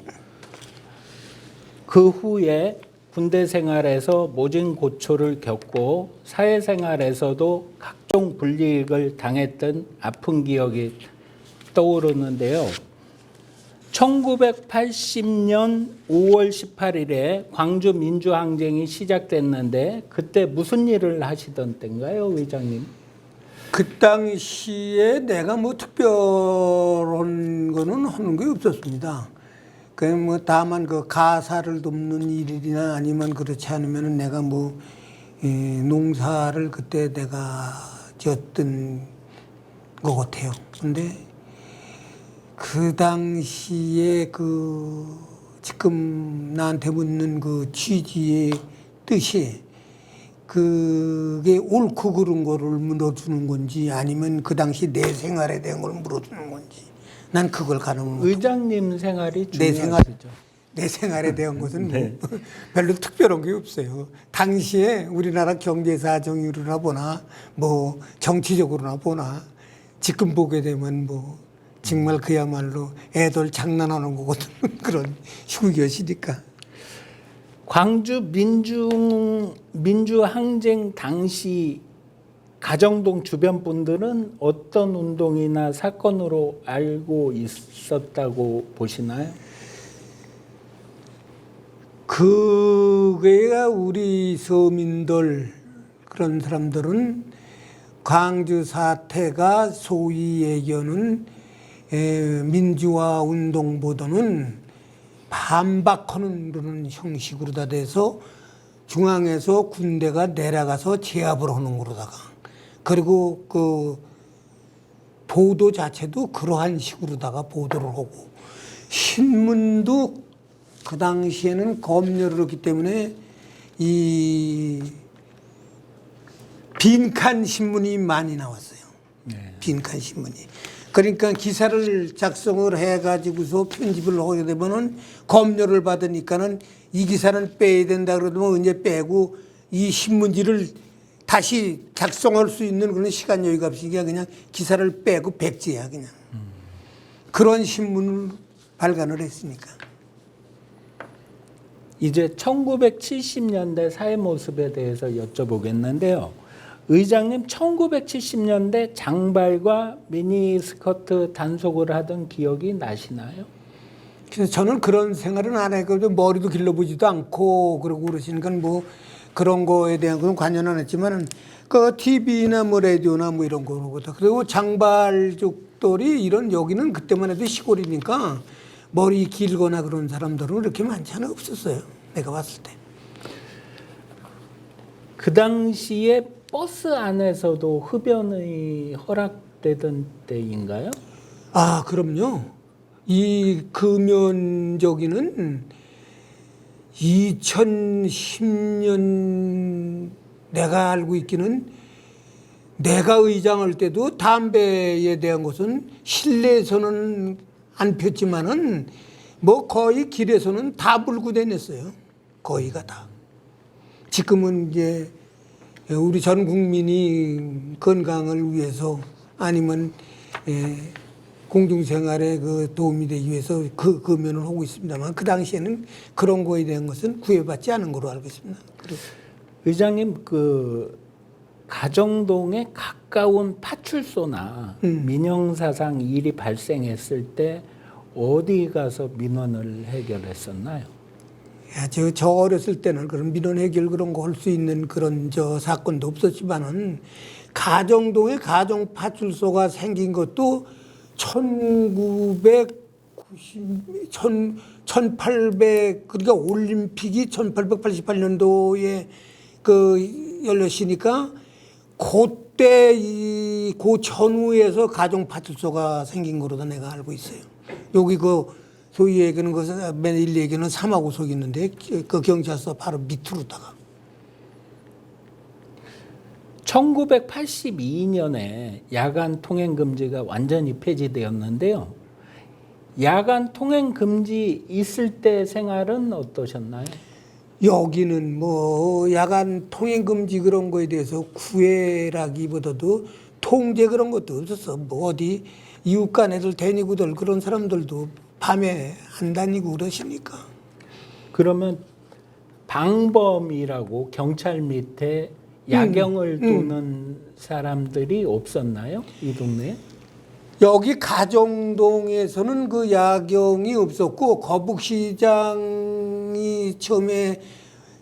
그 후에 군대 생활에서 모진 고초를 겪고 사회생활에서도 각종 불이익을 당했던 아픈 기억이 떠오르는데요. 1980년 5월 18일에 광주 민주항쟁이 시작됐는데 그때 무슨 일을 하시던 때인가요, 의장님? 그 당시에 내가 뭐 특별한 거는 하는 게 없었습니다. 그 뭐 다만 그 가사를 돕는 일이나 아니면 그렇지 않으면 내가 뭐 농사를 그때 내가 지었던 것 같아요. 근데 그 당시에 그 지금 나한테 묻는 그 취지의 뜻이 그게 옳고 그른 거를 물어주는 건지 아니면 그 당시 내 생활에 대한 걸 물어주는 건지 난 그걸 가늠을 못하고 의장님 생활이 중요하시죠. 내 생활에 대한 것은 네. 뭐 별로 특별한 게 없어요. 당시에 우리나라 경제 사정으로나 보나 뭐 정치적으로나 보나 지금 보게 되면 뭐 정말 그야말로 애들 장난하는 것 같은 그런 시국이었으니까. 광주 민주항쟁 당시 가정동 주변 분들은 어떤 운동이나 사건으로 알고 있었다고 보시나요? 그게가 우리 서민들 그런 사람들은 광주 사태가 소위 얘기하는 민주화 운동보다는 반박하는 그런 형식으로 다 돼서 중앙에서 군대가 내려가서 제압을 하는 거로다가 그리고 그 보도 자체도 그러한 식으로다가 보도를 하고 신문도 그 당시에는 검열을 했기 때문에 이 빈칸 신문이 많이 나왔어요. 네. 빈칸 신문이. 그러니까 기사를 작성을 해가지고서 편집을 하게 되면은 검열을 받으니까는 이 기사는 빼야 된다 그러면 이제 빼고 이 신문지를 다시 작성할 수 있는 그런 시간 여유가 없으니까 그냥 기사를 빼고 백지야 그냥. 그런 신문을 발간을 했으니까. 이제 1970년대 사회 모습에 대해서 여쭤보겠는데요. 의장님 1970년대 장발과 미니스커트 단속을 하던 기억이 나시나요? 그래서 저는 그런 생활은 안 했고 머리도 길러보지도 않고 그러고 그러시니까 뭐 그런 거에 대한 건 관여는 안 했지만은 그 TV나 뭐 라디오나 뭐 이런 거로부터 그리고 장발족들이 이런 여기는 그때만 해도 시골이니까 머리 길거나 그런 사람들은 그렇게 많지 않아 없었어요. 내가 봤을 때. 그 당시에 버스 안에서도 흡연이 허락되던 때인가요? 아, 그럼요. 이 금연저기는 2010년 내가 알고 있기는 내가 의장할 때도 담배에 대한 것은 실내에서는 안 폈지만은 뭐 거의 길에서는 다 불고 다녔어요. 거의가 다. 지금은 이제 우리 전 국민이 건강을 위해서 아니면 공중생활에 그 도움이 되기 위해서 그 금연을 하고 있습니다만 그 당시에는 그런 거에 대한 것은 구애받지 않은 걸로 알고 있습니다. 의장님 그 가정동에 가까운 파출소나 민형사상 일이 발생했을 때 어디 가서 민원을 해결했었나요? 야, 저 어렸을 때는 그런 민원 해결 그런 거 할 수 있는 그런 사건도 없었지만은 가정동에 가정 파출소가 생긴 것도 1800 그러니까 올림픽이 1888년도에 열렸으니까 그때 그 전후에서 가정 파출소가 생긴 거로도 내가 알고 있어요. 여기 소위 얘기하는 것은 매일 얘기는 사마고속 있는데 그 경찰서 바로 밑으로다가 1982년에 야간 통행 금지가 완전히 폐지되었는데요. 야간 통행 금지 있을 때 생활은 어떠셨나요? 여기는 뭐 야간 통행 금지 그런 거에 대해서 구애라기보다도 통제 그런 것도 없었어. 뭐 어디 이웃 간 애들 다니고들 그런 사람들도 밤에 안 다니고 그러시니까. 그러면 방범이라고 경찰 밑에 야경을 도는 사람들이 없었나요? 이 동네에? 여기 가정동에서는 그 야경이 없었고 거북시장이 처음에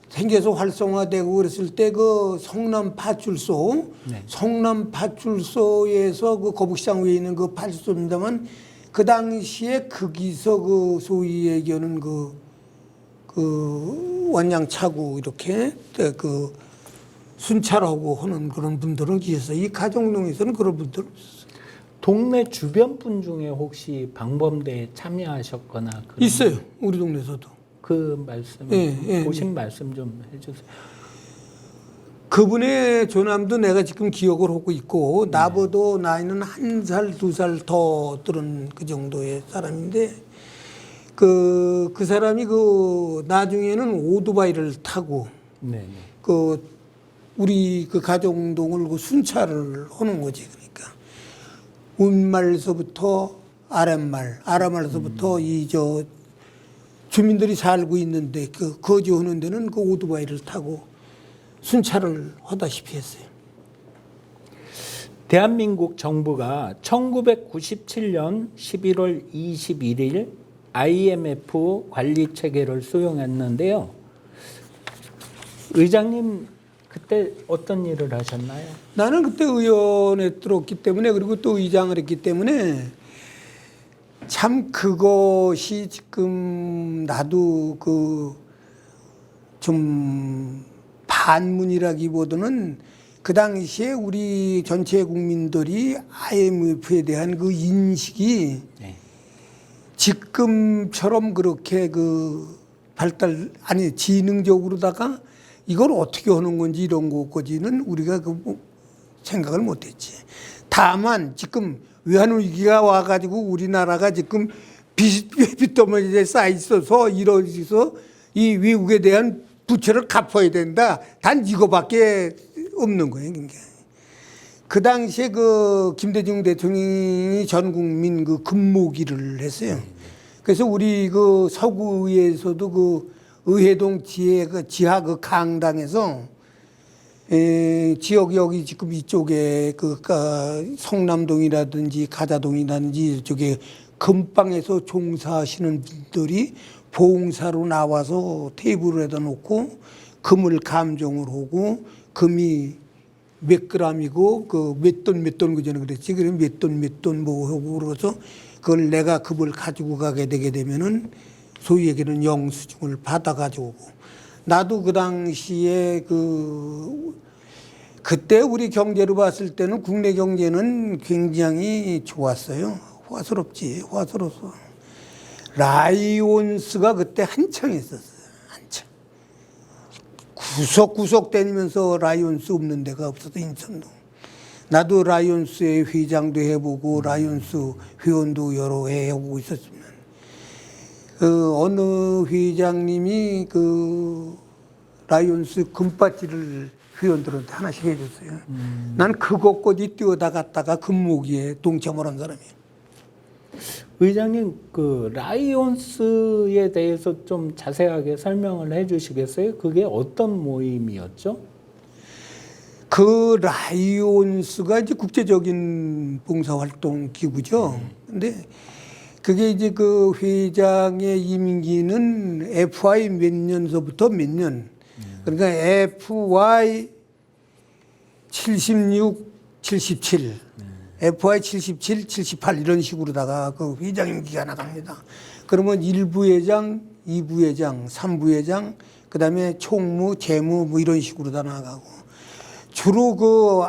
생겨서 활성화되고 그랬을 때 그 성남파출소, 네. 성남파출소에서 그 거북시장 위에 있는 그 파출소입니다만 그 당시에 거기서 그 소위 얘기하는 그 원양 차고 이렇게 그 순찰하고 하는 그런 분들은 계셨어요. 이 가정동에서는 그런 분들 없었어요. 동네 주변 분 중에 혹시 방범대에 참여하셨거나 그런 있어요. 우리 동네에서도. 그 말씀 보신 말씀 좀 해주세요. 그분의 조남도 내가 지금 기억을 하고 있고 나보다 나이는 1살, 2살 더 들은 그 정도의 사람인데 그 사람이 나중에는 오토바이를 타고 네. 우리 가정동을 순찰을 하는 거지. 그러니까 윗말서부터 아랫말서부터 주민들이 살고 있는데 거주하는 데는 그 오토바이를 타고 순찰을 하다시피 했어요. 대한민국 정부가 1997년 11월 21일 IMF 관리 체계를 수용했는데요. 의장님 그때 어떤 일을 하셨나요? 나는 그때 의원에 들었기 때문에 그리고 또 의장을 했기 때문에 참 그것이 지금 나도 좀 반문이라기보다는 그 당시에 우리 전체 국민들이 IMF에 대한 그 인식이 네. 지금처럼 그렇게 지능적으로다가 이걸 어떻게 하는 건지 이런 것까지는 우리가 생각을 못했지. 다만 지금 외환위기가 와가지고 우리나라가 지금 빚더미에 쌓여 있어서 이러면서 이 외국에 대한 부채를 갚아야 된다. 단 이거밖에 없는 거예요. 그러니까. 그 당시에 김대중 대통령이 전 국민 금모기를 했어요. 그래서 우리 서구에서도 의회동 지하 강당에서 지역 여기 지금 이쪽에 성남동이라든지 가자동이라든지 이쪽에 금방에서 종사하시는 분들이 봉사로 나와서 테이블에다 놓고 금을 감정을 하고 금이 몇 그램이고 몇 돈 그전에 그랬지. 그럼 몇 돈 뭐 하고 그래서 그걸 내가 금을 가지고 가게 되게 되면은 소위 얘기는 영수증을 받아가지고 나도 그 당시에 그때 우리 경제로 봤을 때는 국내 경제는 굉장히 좋았어요. 화스러웠어. 라이온스가 그때 한창 했었어요. 한창. 구석구석 다니면서 라이온스 없는 데가 없어서 인천도. 나도 라이온스의 회장도 해보고 라이온스 회원도 여러 해 해보고 있었지만 어느 회장님이 라이온스 금바지를 회원들한테 하나씩 해줬어요. 난 그것까지 뛰어다갔다가 금모기에 동참을 한 사람이에요. 의장님 라이온스에 대해서 좀 자세하게 설명을 해주시겠어요? 그게 어떤 모임이었죠? 라이온스가 이제 국제적인 봉사활동 기구죠. 근데 그게 이제 회장의 임기는 FY 몇 년서부터 몇 년. 그러니까 FY 76, 77. FI 77, 78 이런 식으로다가 그 회장임기가 나갑니다. 그러면 1부 회장, 2부 회장, 3부 회장, 그 다음에 총무, 재무 뭐 이런 식으로 다 나가고 주로 그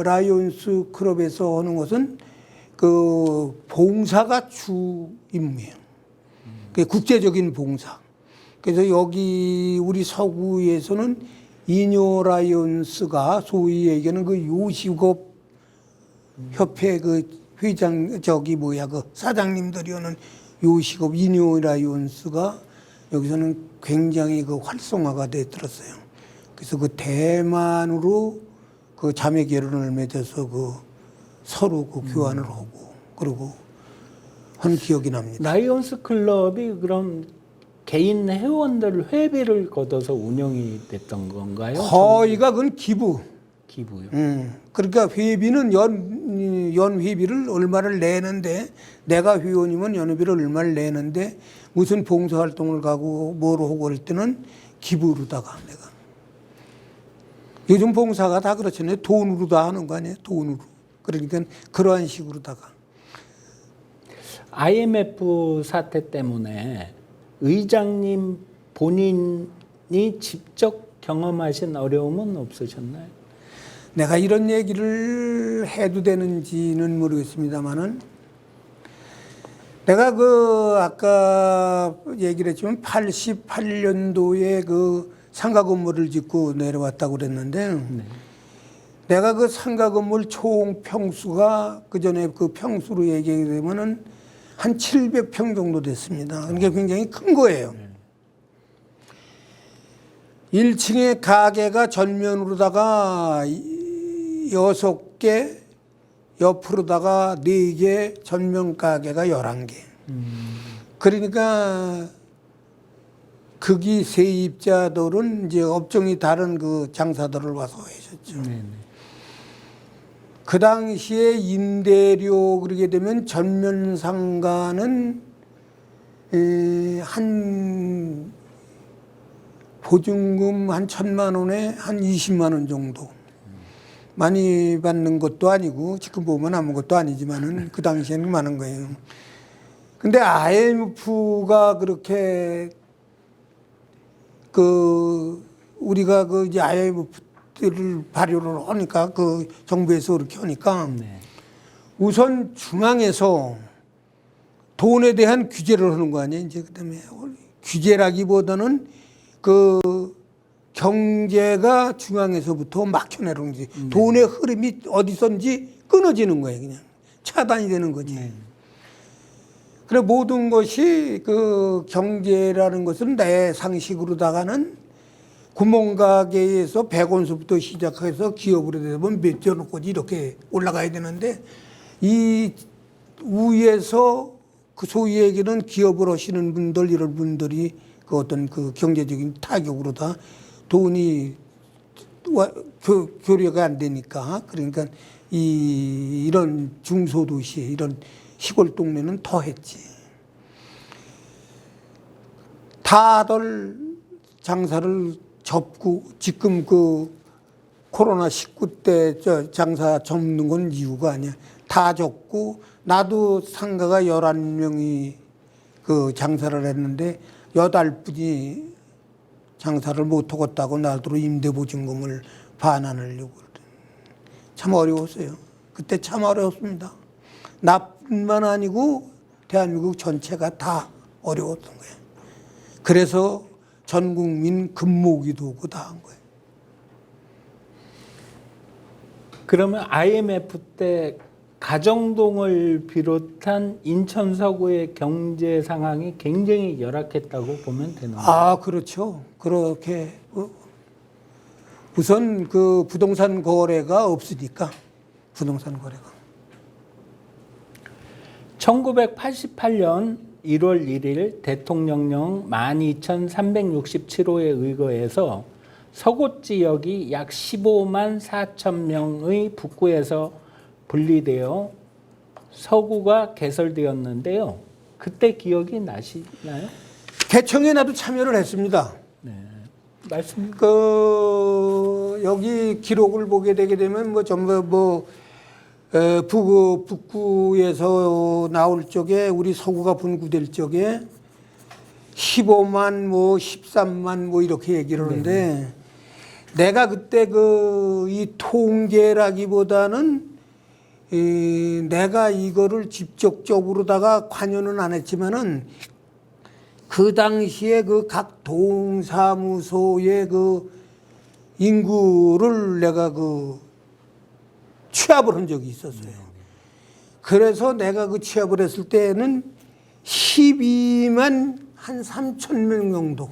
라이온스 클럽에서 하는 것은 그 봉사가 주 임무예요. 그 국제적인 봉사. 그래서 여기 우리 서구에서는 이뇨 라이온스가 소위 얘기하는 그 요식업 협회 그 회장 그 사장님들이 하는 요식업 이뇨 라이온스가 여기서는 굉장히 그 활성화가 돼 들었어요. 그래서 그 대만으로 그 자매 결혼을 맺어서 그 서로 그 교환을 하고 그러고 한 기억이 납니다. 라이온스 클럽이 그럼 개인 회원들 회비를 걷어서 운영이 됐던 건가요? 거의가 그건 기부요. 그러니까 회비는 연 회비를 얼마를 내는데 내가 회원이면 연회비를 얼마를 내는데 무슨 봉사활동을 가고 뭐로 하고 할 때는 기부로다가 내가 요즘 봉사가 다 그렇잖아요. 돈으로 다 하는 거 아니에요. 돈으로. 그러니까 그러한 식으로다가 IMF 사태 때문에 의장님 본인이 직접 경험하신 어려움은 없으셨나요? 내가 이런 얘기를 해도 되는지는 모르겠습니다만은 내가 그 아까 얘기를 했지만 88년도에 그 상가 건물을 짓고 내려왔다고 그랬는데 네. 내가 그 상가 건물 총 평수가 그 전에 그 평수로 얘기하면은 한 700평 정도 됐습니다. 그러니까 굉장히 큰 거예요. 1층에 가게가 전면으로다가 6개, 옆으로다가 4개, 전면 가게가 11개. 그러니까 거기 세입자들은 이제 업종이 다른 그 장사들을 와서 하셨죠. 네네. 그 당시에 임대료 그러게 되면 전면 상가는 한 보증금 한 1,000만 원에 한 20만 원 정도. 많이 받는 것도 아니고 지금 보면 아무것도 아니지만은 그 당시에는 많은 거예요. 근데 IMF가 그렇게 그 우리가 그 이제 IMF를 발효를 하니까 그 정부에서 그렇게 하니까 네. 우선 중앙에서 돈에 대한 규제를 하는 거 아니에요. 이제 그다음에 규제라기보다는 그 경제가 중앙에서부터 막혀내는 거지. 돈의 흐름이 어디선지 끊어지는 거예요. 그냥 차단이 되는 거지. 네. 그래 모든 것이 그 경제라는 것은 내 상식으로다가는 구멍가게에서 100원서부터 시작해서 기업으로 되면 몇천억 까지 이렇게 올라가야 되는데 이 위에서 그 소위 얘기는 기업을 하시는 분들 이런 분들이 그 어떤 그 경제적인 타격으로 다 돈이 교류가 안 되니까 그러니까 이런 중소도시 이런 시골 동네는 더 했지. 다들 장사를 접고 지금 그 코로나19 때 저 장사 접는 건 이유가 아니야. 다 접고 나도 상가가 11명이 그 장사를 했는데 8분이 장사를 못 하겠다고 나더러 임대보증금을 반환하려고 참 어려웠어요. 그때 참 어려웠습니다. 나뿐만 아니고 대한민국 전체가 다 어려웠던 거예요. 그래서 전 국민 금모기도 오고 다 한 거예요. 그러면 IMF 때 가정동을 비롯한 인천 서구의 경제 상황이 굉장히 열악했다고 보면 되는 거예요. 아, 그렇죠. 그렇게 우선 그 부동산 거래가 없으니까 부동산 거래가. 1988년 1월 1일 대통령령 12,367호에 의거해서 서구 지역이 약 15만 4천 명의 북구에서 분리되어 서구가 개설되었는데요. 그때 기억이 나시나요? 개청에 나도 참여를 했습니다. 네. 말씀. 여기 기록을 보게 되게 되면 뭐 전부 북구에서 나올 적에 우리 서구가 분구될 적에 15만 뭐 13만 뭐 이렇게 얘기를 하는데 내가 그때 이 통계라기보다는 내가 이거를 직접적으로다가 관여는 안 했지만은 그 당시에 그 각 동사무소의 그 인구를 내가 취합을 한 적이 있었어요. 그래서 내가 그 취합을 했을 때는 12만 한 3천 명 정도.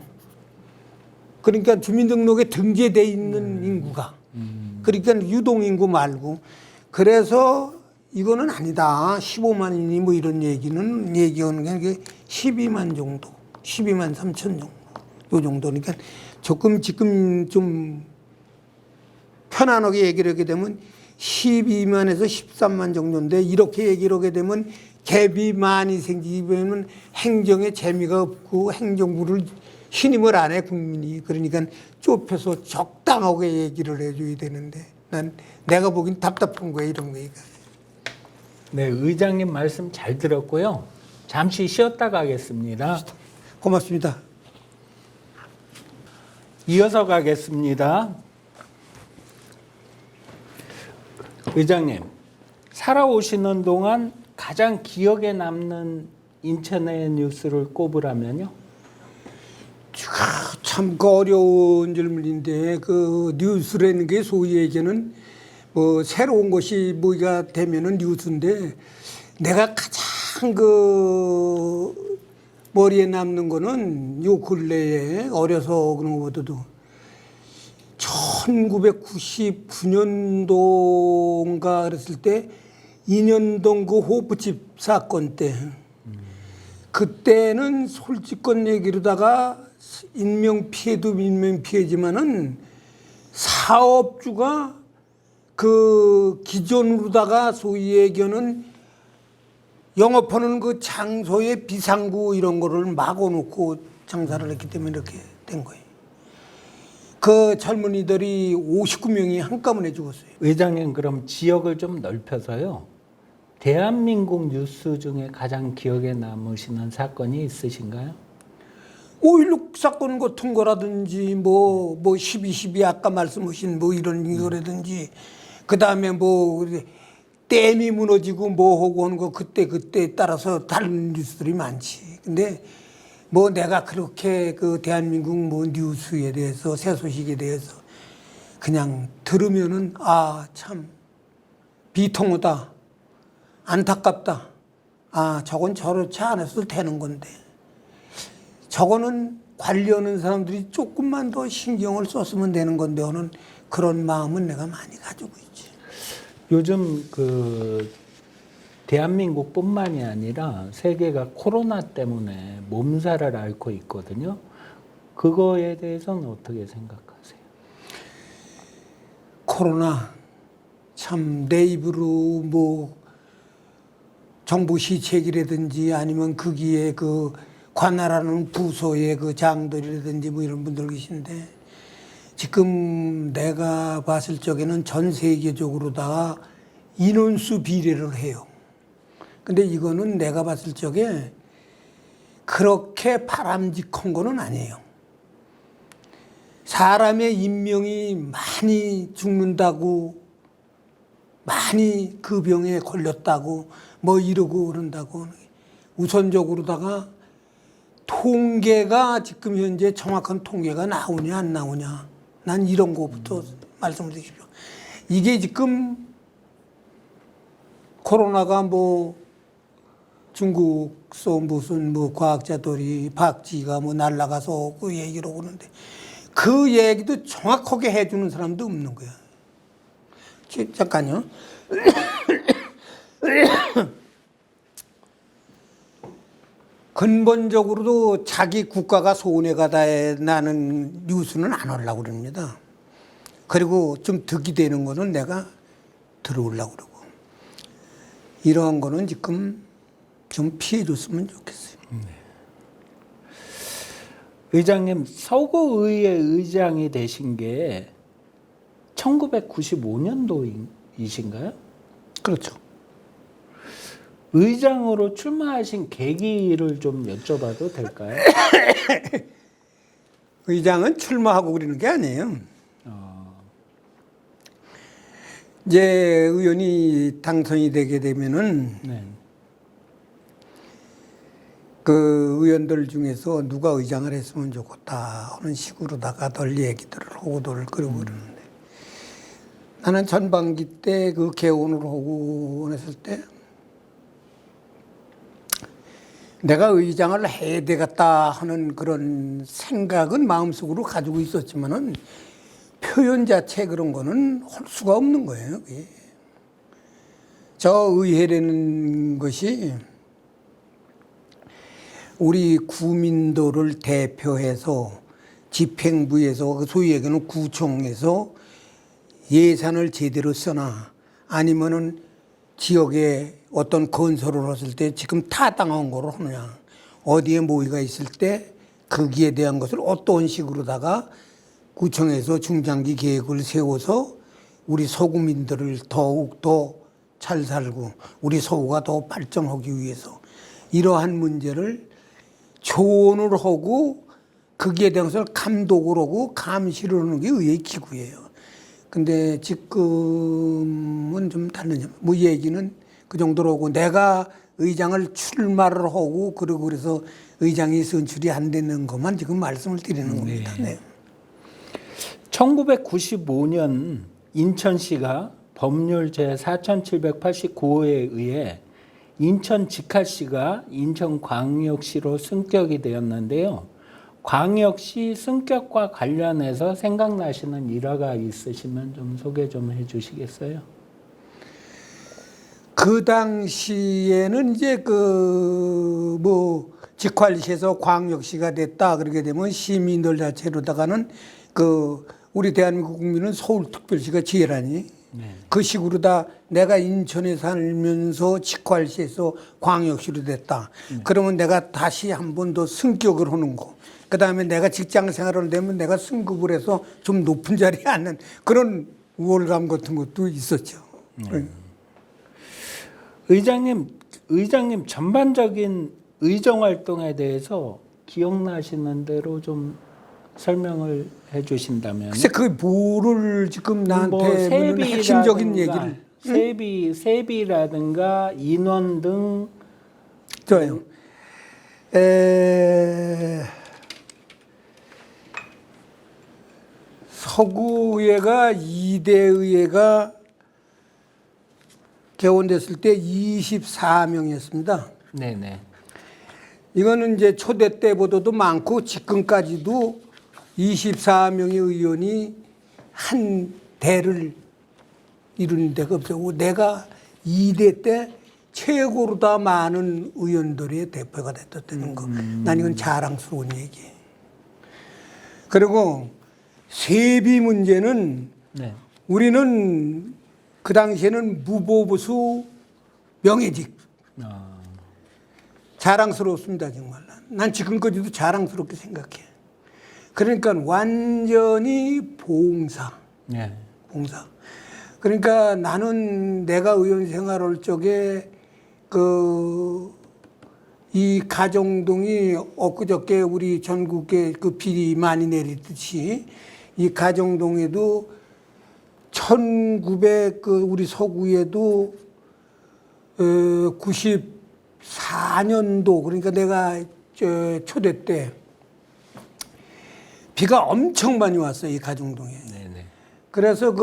그러니까 주민등록에 등재돼 있는 인구가. 그러니까 유동인구 말고. 그래서 이거는 아니다. 15만이니 뭐 이런 얘기하는 게 12만 정도. 12만 3천 정도. 요 정도. 그러니까 조금 지금 좀 편안하게 얘기를 하게 되면 12만에서 13만 정도인데 이렇게 얘기를 하게 되면 갭이 많이 생기면 행정에 재미가 없고 행정부를 신임을 안 해 국민이. 그러니까 좁혀서 적당하게 얘기를 해줘야 되는데 난 내가 보긴 답답한 거야 이런 거니까. 네, 의장님 말씀 잘 들었고요. 잠시 쉬었다 가겠습니다. 고맙습니다. 이어서 가겠습니다. 의장님, 살아오시는 동안 가장 기억에 남는 인천의 뉴스를 꼽으라면요? 참 어려운 질문인데 그 뉴스라는 게 소위 얘기는 뭐 새로운 것이 뭐가 되면은 뉴스인데 내가 가장 머리에 남는 거는 요 근래에 어려서 그런 것보다도 1999년도인가 그랬을 때 인현동 그 호프집 사건 때 그때는 솔직한 얘기로다가 인명피해도 인명피해지만은 사업주가 그 기존으로다가 소위 얘기하는 영업하는 그 장소에 비상구 이런 거를 막아놓고 장사를 했기 때문에 이렇게 된 거예요. 그 젊은이들이 59명이 한꺼번에 죽었어요. 의장님, 그럼 지역을 좀 넓혀서요. 대한민국 뉴스 중에 가장 기억에 남으시는 사건이 있으신가요? 5.16 사건 같은 거라든지 뭐 12.12 아까 말씀하신 뭐 이런 거라든지 그 다음에 뭐 댐이 무너지고 뭐 하고 하는 거 그때 따라서 다른 뉴스들이 많지. 근데 뭐 내가 그렇게 그 대한민국 뭐 뉴스에 대해서 새 소식에 대해서 그냥 들으면은 아 참 비통하다, 안타깝다. 아 저건 저렇지 않았어도 되는 건데 저거는 관리하는 사람들이 조금만 더 신경을 썼으면 되는 건데 하는 그런 마음은 내가 많이 가지고 있지. 요즘 대한민국뿐만이 아니라 세계가 코로나 때문에 몸살을 앓고 있거든요. 그거에 대해서는 어떻게 생각하세요? 코로나 참 내 입으로 뭐 정부 시책이라든지 아니면 거기에 그 관할하는 부서의 그 장들이라든지 뭐 이런 분들 계신데 지금 내가 봤을 적에는 전 세계적으로다가 인원수 비례를 해요. 근데 이거는 내가 봤을 적에 그렇게 바람직한 거는 아니에요. 사람의 인명이 많이 죽는다고 많이 그 병에 걸렸다고 뭐 이러고 그런다고 우선적으로다가 통계가 지금 현재 정확한 통계가 나오냐 안 나오냐 난 이런 거부터 말씀을 드리십시오. 이게 지금 코로나가 뭐 중국서 무슨 뭐 과학자들이 박쥐가 뭐 날아가서 그 얘기를 오는데 그 얘기도 정확하게 해주는 사람도 없는 거야. 잠깐요. 근본적으로도 자기 국가가 손해가 다 나는 뉴스는 안 하려고 그럽니다. 그리고 좀 득이 되는 거는 내가 들어오려고 그러고. 이러한 거는 지금 좀 피해 줬으면 좋겠어요. 의장님, 서구의회 의장이 되신 게 1995년도이신가요? 그렇죠. 의장으로 출마하신 계기를 좀 여쭤봐도 될까요? 의장은 출마하고 그러는 게 아니에요. 이제 의원이 당선이 되게 되면은 네. 그 의원들 중에서 누가 의장을 했으면 좋겠다 하는 식으로다가 덜 얘기들을 하고들 그러고 그러는데 나는 전반기 때 그 개원을 하고 했을 때 내가 의장을 해야 되겠다 하는 그런 생각은 마음속으로 가지고 있었지만은 표현 자체 그런 거는 할 수가 없는 거예요. 그게. 저 의회라는 것이 우리 구민들을 대표해서 집행부에서 소위 얘기하는 구청에서 예산을 제대로 써나 아니면은 지역에 어떤 건설을 했을 때 지금 타당한 거로 하느냐 어디에 모의가 있을 때 거기에 대한 것을 어떤 식으로다가 구청에서 중장기 계획을 세워서 우리 서구민들을 더욱 더 잘 살고 우리 서구가 더 발전하기 위해서 이러한 문제를 조언을 하고 거기에 대한 것을 감독을 하고 감시를 하는 게 의회 기구예요. 근데 지금은 좀 다르냐. 뭐 얘기는 그 정도로 하고 내가 의장을 출마를 하고 그러고 그래서 의장이 선출이 안 되는 것만 지금 말씀을 드리는 겁니다. 네. 1995년 인천시가 법률 제4789호에 의해 인천직할시가 인천광역시로 승격이 되었는데요. 광역시 승격과 관련해서 생각나시는 일화가 있으시면 좀 소개 좀 해주시겠어요? 그 당시에는 이제 그 뭐 직할시에서 광역시가 됐다 그러게 되면 시민들 자체로다가는 그 우리 대한민국 국민은 서울특별시가 제일 아니. 네. 그 식으로 다 내가 인천에 살면서 직할시에서 광역시로 됐다. 그러면 내가 다시 한 번 더 승격을 하는 거. 그 다음에 내가 직장 생활을 되면 내가 승급을 해서 좀 높은 자리에 앉는 그런 우월감 같은 것도 있었죠. 의장님 전반적인 의정 활동에 대해서 기억나시는 대로 좀 설명을 해주신다면. 글쎄 그 뭐를 지금 나한테 세비라든가, 핵심적인 얘기를 세비라든가 인원 등 좋아요. 서구의회가 2대 의회가 개원됐을 때 24명이었습니다. 네네. 이거는 이제 초대 때보다도 많고 지금까지도 24명의 의원이 한 대를 이루는 데가 없고 내가 2대 때 최고로 다 많은 의원들의 대표가 됐다는 거. 난 이건 자랑스러운 얘기예요. 그리고 세비 문제는 네. 우리는 그 당시에는 무보부수 명예직. 자랑스럽습니다, 정말. 난 지금까지도 자랑스럽게 생각해. 그러니까 완전히 봉사. 네. 봉사. 그러니까 나는 내가 의원 생활할 적에 이 가정동이 엊그저께 우리 전국에 그 비리 많이 내리듯이 이 가정동에도 1900 우리 서구에도 94년도 그러니까 내가 초대 때 비가 엄청 많이 왔어요, 이 가정동에. 네네. 그래서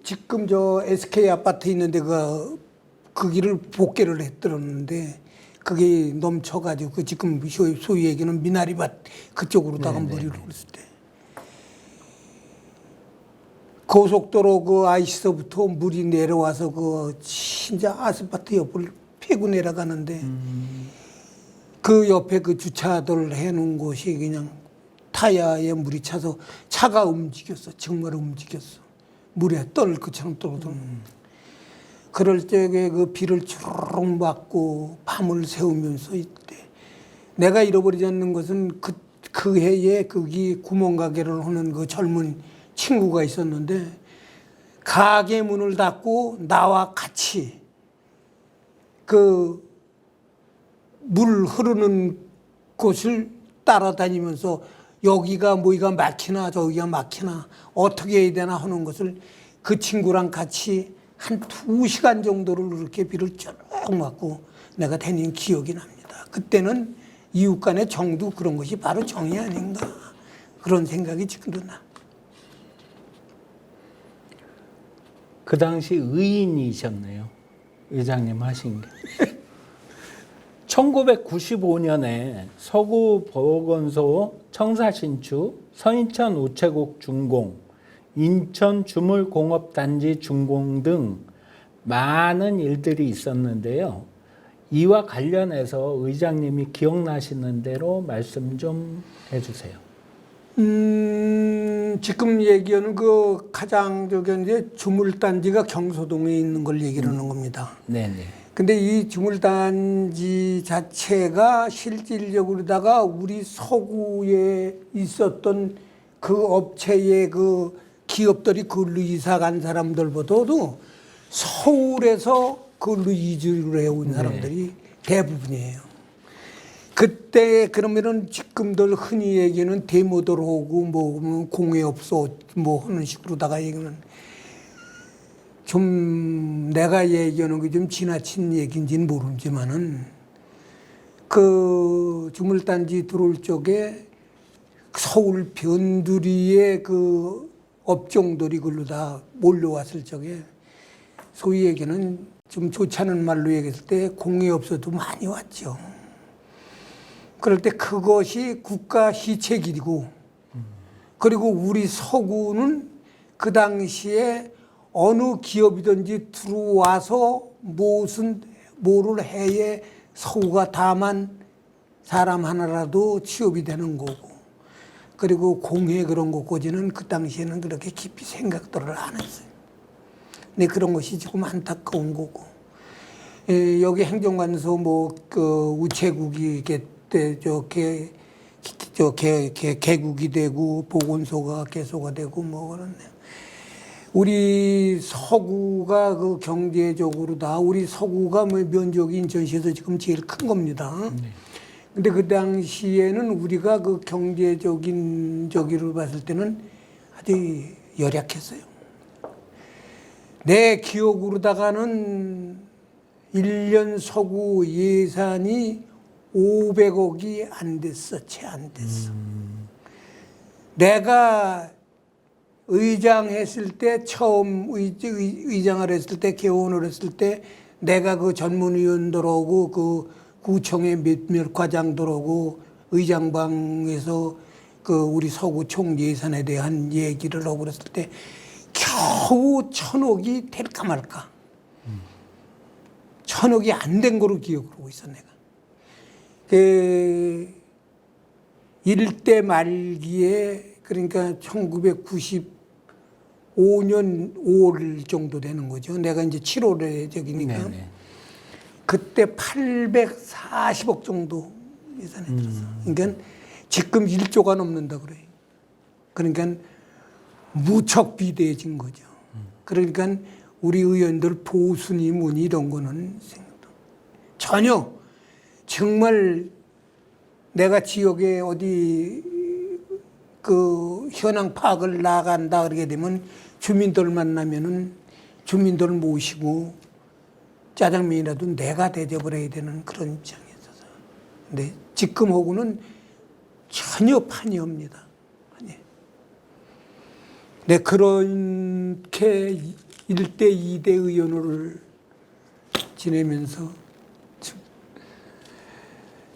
지금 저 SK 아파트 있는데 그 길을 복개를 했더랬는데 그게 넘쳐가지고 지금 소위 얘기는 미나리밭 그쪽으로다가 머리를 올렸을 때 고속도로 아이시서부터 물이 내려와서 진짜 아스팔트 옆을 패고 내려가는데 그 옆에 주차들 해놓은 곳이 그냥 타이어에 물이 차서 차가 움직였어. 정말 움직였어. 물에 떨 것처럼 떨어지는. 그럴 적에 비를 주르륵 맞고 밤을 새우면서 이때 내가 잃어버리지 않는 것은 그 해에 거기 구멍가게를 하는 그 젊은 친구가 있었는데 가게 문을 닫고 나와 같이 그 물 흐르는 곳을 따라다니면서 여기가 뭐가 막히나 저기가 막히나 어떻게 해야 되나 하는 것을 그 친구랑 같이 한 2시간 정도를 그렇게 비를 쭉 맞고 내가 다닌 기억이 납니다. 그때는 이웃 간의 정도 그런 것이 바로 정이 아닌가 그런 생각이 지금도 나. 그 당시 의인이셨네요. 의장님 하신 게. 1995년에 서구보건소 청사신축, 서인천 우체국 준공, 인천 주물공업단지 준공 등 많은 일들이 있었는데요. 이와 관련해서 의장님이 기억나시는 대로 말씀 좀 해주세요. 지금 얘기하는 그 가장 저기 이제 주물단지가 경소동에 있는 걸 얘기를 하는 겁니다. 네네. 근데 이 주물단지 자체가 실질적으로다가 우리 서구에 있었던 그 업체의 그 기업들이 그걸로 이사 간 사람들보다도 서울에서 그걸로 이주를 해온 사람들이 대부분이에요. 그때 그러면은 지금들 흔히 얘기는 데모들 오고 뭐 공회업소 뭐 하는 식으로다가 얘기는 좀 내가 얘기하는 게 좀 지나친 얘기인지는 모르지만은 그 주물단지 들어올 쪽에 서울 변두리의 그 업종들이 글로 다 몰려왔을 적에 소위 얘기는 좀 좋지 않은 말로 얘기했을 때 공회업소도 많이 왔죠. 그럴 때 그것이 국가 희책이고 그리고 우리 서구는 그 당시에 어느 기업이든지 들어와서 뭐를 해야 서구가 다만 사람 하나라도 취업이 되는 거고 그리고 공회 그런 것까지는 그 당시에는 그렇게 깊이 생각들을 안 했어요. 근데 그런 것이 조금 안타까운 거고 여기 행정관서 뭐 그 우체국이 그때 개국이 되고 보건소가 개소가 되고 뭐 그렇네요. 우리 서구가 그 경제적으로 다 우리 서구가 뭐 면적이 인천시에서 지금 제일 큰 겁니다. 근데 그 당시에는 우리가 그 경제적인 저기를 봤을 때는 아주 열약했어요. 내 기억으로다가는 1년 서구 예산이 500억이 안 됐어. 채 안 됐어. 내가 의장 했을 때 처음 의장을 했을 때 개원을 했을 때 내가 그 전문위원들하고 그 구청의 몇몇 과장들하고 의장방에서 그 우리 서구 총 예산에 대한 얘기를 하고 그랬을 때 겨우 1,000억이 될까 말까. 1,000억이 안 된 거로 기억을 하고 있어 내가. 일대 말기에 그러니까 1995년 5월 정도 되는 거죠. 내가 이제 7월에 저기니까. 네네. 그때 840억 정도 예산에 들었어. 그러니까 지금 1조가 넘는다 그래요. 그러니까 무척 비대해진 거죠. 그러니까 우리 의원들 보수니 뭐니 이런 거는 전혀 정말 내가 지역에 어디 그 현황 파악을 나간다 그러게 되면 주민들 만나면은 주민들 모시고 짜장면이라도 내가 대접을 해야 되는 그런 입장에 있어서. 근데 지금하고는 전혀 판이 없니다. 네, 그렇게 1대 2대 의원을 지내면서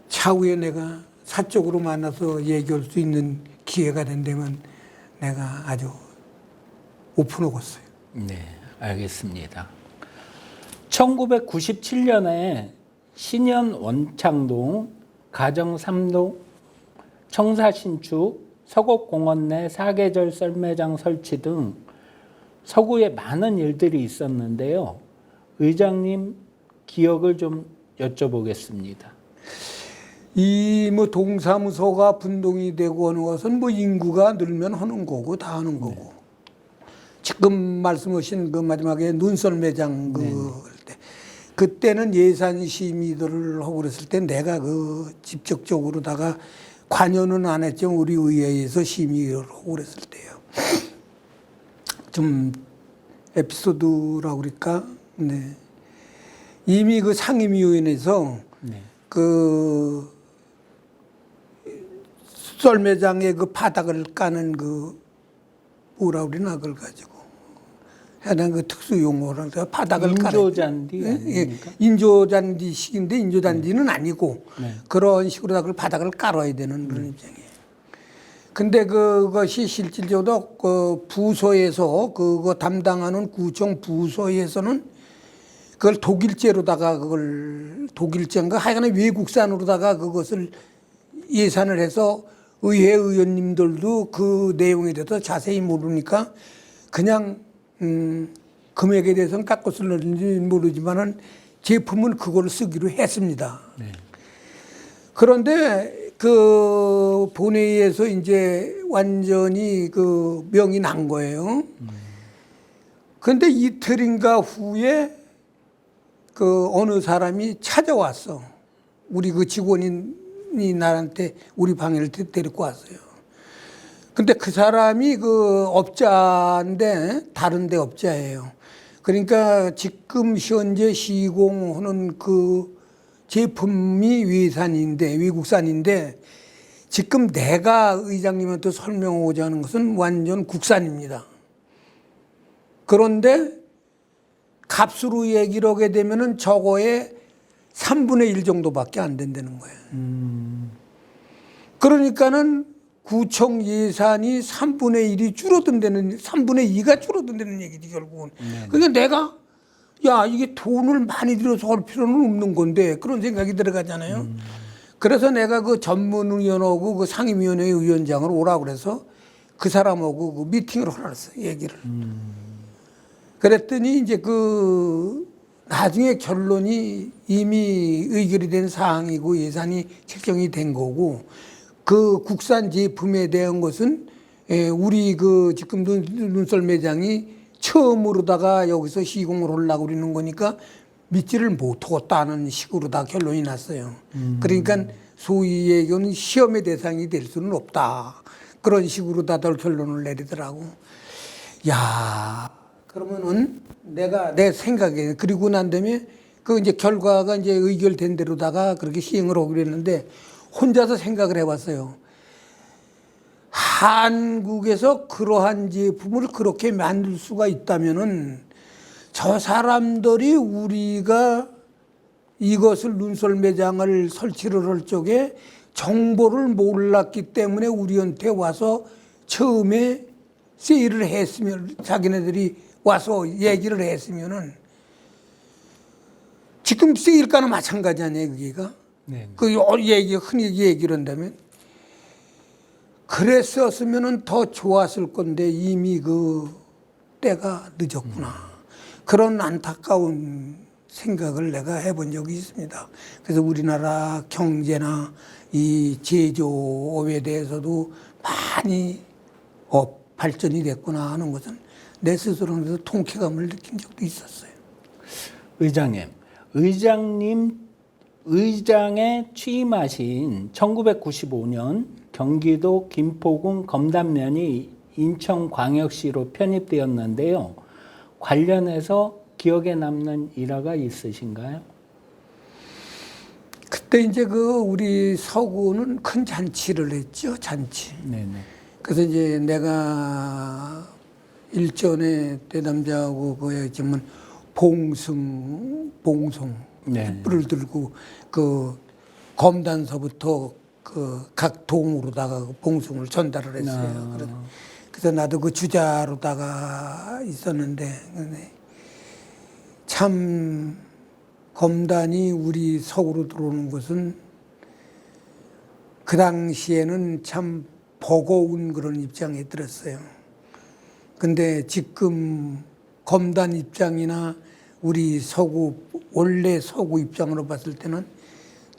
차후에 내가 사적으로 만나서 얘기할 수 있는 기회가 된다면 내가 아주 오픈하겠어요. 네, 알겠습니다. 1997년에 신현 원창동, 가정 3동, 청사신축, 서곡공원 내 사계절 썰매장 설치 등 서구에 많은 일들이 있었는데요. 의장님 기억을 좀 여쭤보겠습니다. 이 뭐 동사무소가 분동이 되고 하는 것은 뭐 인구가 늘면 하는 거고 다 하는 거고. 네. 지금 말씀하신 그 마지막에 눈썰매장 그 때 그때는 예산 심의들을 하고 그랬을 때 내가 그 직접적으로다가 관여는 안 했지만 우리 의회에서 심의를 하고 그랬을 때요. 좀 에피소드라고 그럴까? 네. 이미 그 상임위원회에서 네. 그 썰매장의 그 바닥을 까는 그 뭐라 그러나 그걸 가지고 해당 그 특수 용어를 바닥을 까는 인조잔디 예? 아닙니까? 인조잔디식인데 인조잔디는 아니고 네. 그런 식으로 다 그걸 바닥을 깔아야 되는 그런 입장이에요. 근데 그것이 실질적으로 그 부서에서 그거 담당하는 구청 부서에서는 그걸 독일제로다가 그걸 독일제인가 하여간에 외국산으로다가 그것을 예산을 해서 의회 의원님들도 그 내용에 대해서 자세히 모르니까 그냥 금액에 대해서는 깎고 쓸는지 모르지만은 제품은 그걸 쓰기로 했습니다. 네. 그런데 그 본회의에서 이제 완전히 그 명이 난 거예요. 그런데 이틀인가 후에 그 어느 사람이 찾아왔어. 우리 그 직원이 나한테 우리 방에를 데리고 왔어요. 근데 그 사람이 그 업자인데 다른 데 업자예요. 그러니까 지금 현재 시공하는 그 제품이 외국산인데 지금 내가 의장님한테 설명하고자 하는 것은 완전 국산입니다. 그런데 값으로 얘기를 하게 되면은 저거에 3분의 1 정도밖에 안 된다는 거예요. 그러니까는 구청 예산이 3분의 1이 줄어든다는, 3분의 2가 줄어든다는 얘기지, 결국은. 그러니까 내가, 야, 이게 돈을 많이 들여서 할 필요는 없는 건데, 그런 생각이 들어가잖아요. 그래서 내가 그 전문위원하고 그 상임위원회 위원장을 오라고 그래서 그 사람하고 그 미팅을 하라 그랬어, 얘기를. 그랬더니 이제 그 나중에 결론이 이미 의결이 된 사항이고 예산이 책정이 된 거고 그 국산 제품에 대한 것은 우리 그 지금 눈썰 매장이 처음으로다가 여기서 시공을 하려고 그러는 거니까 믿지를 못하겠다는 식으로 다 결론이 났어요. 그러니까 소위 얘기는 시험의 대상이 될 수는 없다. 그런 식으로 다들 결론을 내리더라고. 야, 그러면은 내 생각에 그리고 난 다음에 그 이제 결과가 이제 의결된 대로다가 그렇게 시행을 하기로 했는데 혼자서 생각을 해봤어요. 한국에서 그러한 제품을 그렇게 만들 수가 있다면은 저 사람들이 우리가 이것을 눈썰 매장을 설치를 할 적에 정보를 몰랐기 때문에 우리한테 와서 처음에 세일을 했으면 자기네들이 와서 얘기를 했으면은 지금 세일가는 마찬가지 아니에요, 그게가? 네. 그 흔히 얘기를 한다면 그랬었으면은 더 좋았을 건데 이미 그 때가 늦었구나. 그런 안타까운 생각을 내가 해본 적이 있습니다. 그래서 우리나라 경제나 이 제조업에 대해서도 많이 발전이 됐구나 하는 것은 내 스스로에서 통쾌감을 느낀 적도 있었어요. 의장님, 의장에 취임하신 1995년 경기도 김포군 검단면이 인천광역시로 편입되었는데요. 관련해서 기억에 남는 일화가 있으신가요? 그때 이제 그 우리 서구는 큰 잔치를 했죠, 잔치. 네네. 그래서 이제 내가 일전에 대남자하고 그였지만 봉송 네. 뿔을 들고 그 검단서부터 그 각 동으로다가 봉송을 전달을 했어요. 그래서 나도 그 주자로다가 있었는데 참 검단이 우리 서구로 들어오는 것은 그 당시에는 참 버거운 그런 입장에 들었어요. 근데 지금 검단 입장이나 우리 서구, 원래 서구 입장으로 봤을 때는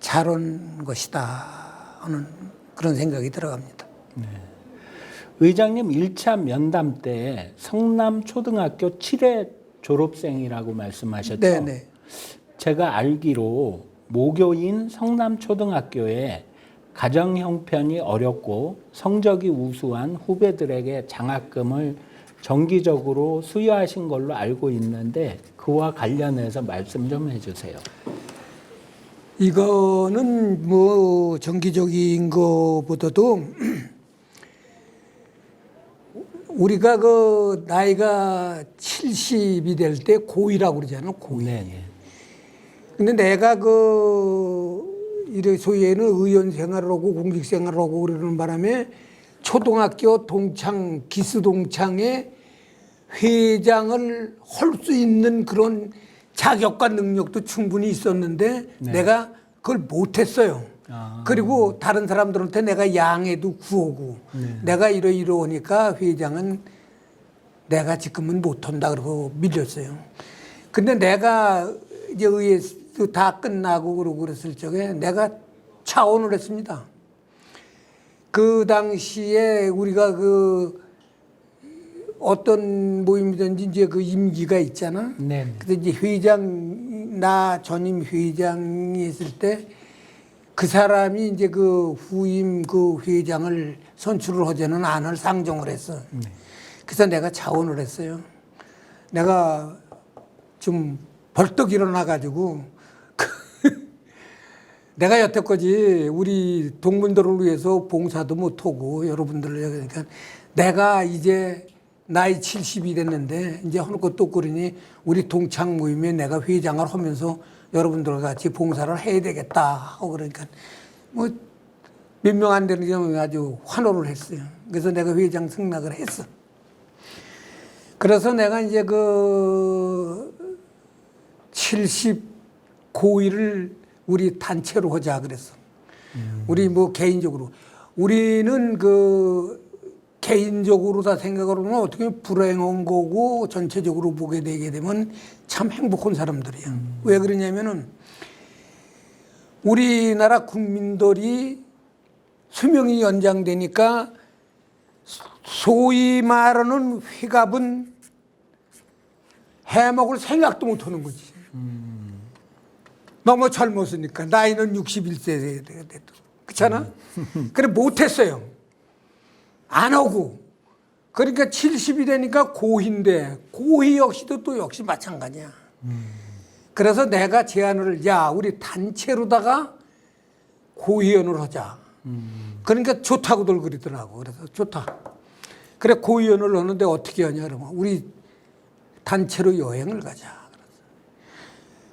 잘한 것이다 하는 그런 생각이 들어갑니다. 네. 의장님 1차 면담 때 성남초등학교 7회 졸업생이라고 말씀하셨죠? 네네. 제가 알기로 모교인 성남초등학교에 가정 형편이 어렵고 성적이 우수한 후배들에게 장학금을 정기적으로 수여하신 걸로 알고 있는데 그와 관련해서 말씀 좀 해주세요. 이거는 뭐 정기적인 거보다도 우리가 그 나이가 70이 될 때 고2라고 그러잖아요. 고2. 네. 근데 내가 이래 소위에는 의원 생활을 하고 공직 생활을 하고 그러는 바람에 초등학교 동창, 기수동창의 회장을 할 수 있는 그런 자격과 능력도 충분히 있었는데 네. 내가 그걸 못했어요. 그리고 다른 사람들한테 내가 양해도 구하고 내가 이러니까 회장은 내가 지금은 못한다 그러고 밀렸어요. 근데 내가 이제 의회 다 끝나고 그러고 그랬을 적에 내가 차원을 했습니다. 그 당시에 우리가 어떤 모임이든지 이제 그 임기가 있잖아. 네. 그래서 이제 나 전임 회장이 있을 때 그 사람이 이제 그 후임 그 회장을 선출을 하자는 안을 상정을 했어. 그래서 내가 자원을 했어요. 내가 좀 벌떡 일어나가지고 내가 여태까지 우리 동문들을 위해서 봉사도 못하고 여러분들을 그러니까 내가 이제 나이 70이 됐는데 이제 하는 것도 그러니 우리 동창 모임에 내가 회장을 하면서 여러분들과 같이 봉사를 해야 되겠다 하고 그러니까 뭐 몇 명 안 되는 게 아주 환호를 했어요. 그래서 내가 회장 승낙을 했어. 그래서 내가 이제 70 고1을 우리 단체로 하자 그랬어. 우리 뭐 개인적으로. 우리는 개인적으로 다 생각을 하면 어떻게 보면 불행한 거고 전체적으로 보게 되게 되면 참 행복한 사람들이야. 왜 그러냐면은 우리나라 국민들이 수명이 연장되니까 소위 말하는 회갑은 해먹을 생각도 못 하는 거지. 너무 젊었으니까 나이는 61세 돼도 그렇잖아. 그래 못했어요. 안 하고 그러니까 70이 되니까 고희인데 고희 역시도 또 역시 마찬가지야. 그래서 내가 제안을 우리 단체로다가 고위원을 하자. 그러니까 좋다고들 그러더라고. 그래서 좋다. 그래 고위원을 하는데 어떻게 하냐 그러면 우리 단체로 여행을 가자.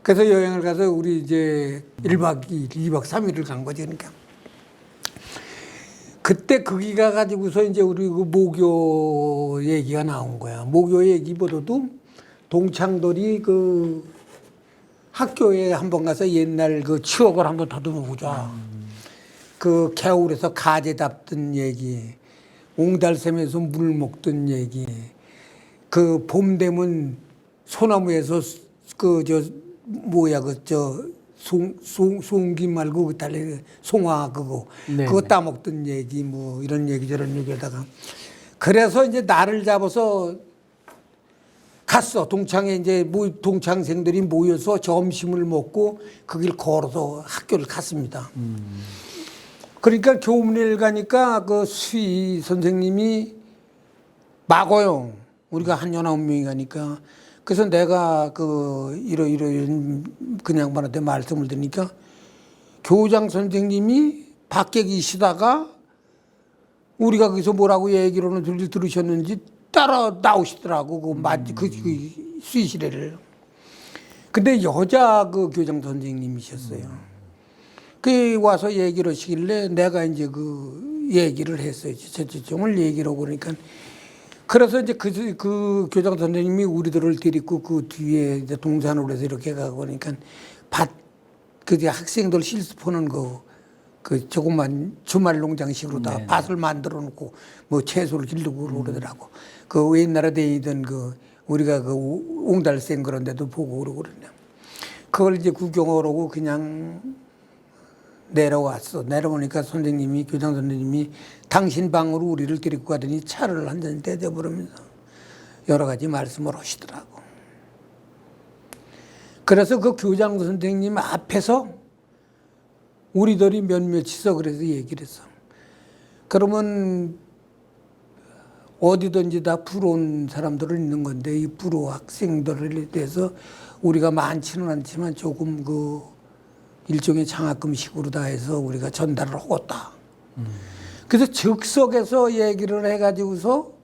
그래서 여행을 가서 우리 이제 1박 2일, 2박 3일을 간 거지. 그러니까. 그때 거기 가가지고서 이제 우리 모교 얘기가 나온 거야. 모교 얘기보다도 동창들이 학교에 한번 가서 옛날 추억을 한번 더듬어 보자. 개울에서 가재 잡던 얘기, 옹달샘에서 물 먹던 얘기, 봄 되면 소나무에서 송기 말고 달래 송화 그거 따먹던 얘기 뭐 이런 얘기 저런 얘기하다가 그래서 이제 나를 잡아서 갔어. 동창에 이제 동창생들이 모여서 점심을 먹고 그 길 걸어서 학교를 갔습니다. 그러니까 교문을 가니까 수희 선생님이 막어요. 우리가 한 19명이 가니까. 그래서 내가 이런 그 양반한테 말씀을 드리니까 교장 선생님이 밖에 계시다가 우리가 거기서 뭐라고 얘기로는 들으셨는지 따라 나오시더라고. 그 수의실에를. 근데 여자 교장 선생님이셨어요. 그 와서 얘기를 하시길래 내가 이제 얘기를 했어요. 저점을 얘기를 하고 그러니까. 그래서 이제 그 교장 선생님이 우리들을 데리고 그 뒤에 이제 동산으로 해서 이렇게 가고 그러니까 학생들 실습하는 조그만 주말 농장식으로 다 밭을 만들어 놓고 뭐 채소를 기르고 그러더라고. 옛날에 다니던 우리가 옹달샘 그런 데도 보고 그러고 그러냐. 그걸 이제 구경을 하고 그냥 내려왔어. 내려오니까 교장 선생님이 당신 방으로 우리를 데리고 가더니 차를 한 잔 대접하면서 여러 가지 말씀을 하시더라고. 그래서 그 교장 선생님 앞에서 우리들이 몇몇이서 그래서 얘기를 했어. 그러면 어디든지 다 부러운 사람들은 있는 건데 이 부러 학생들에 대해서 우리가 많지는 않지만 조금 그 일종의 장학금식으로 다 해서 우리가 전달을 하겠다. 그래서 즉석에서 얘기를 해가지고서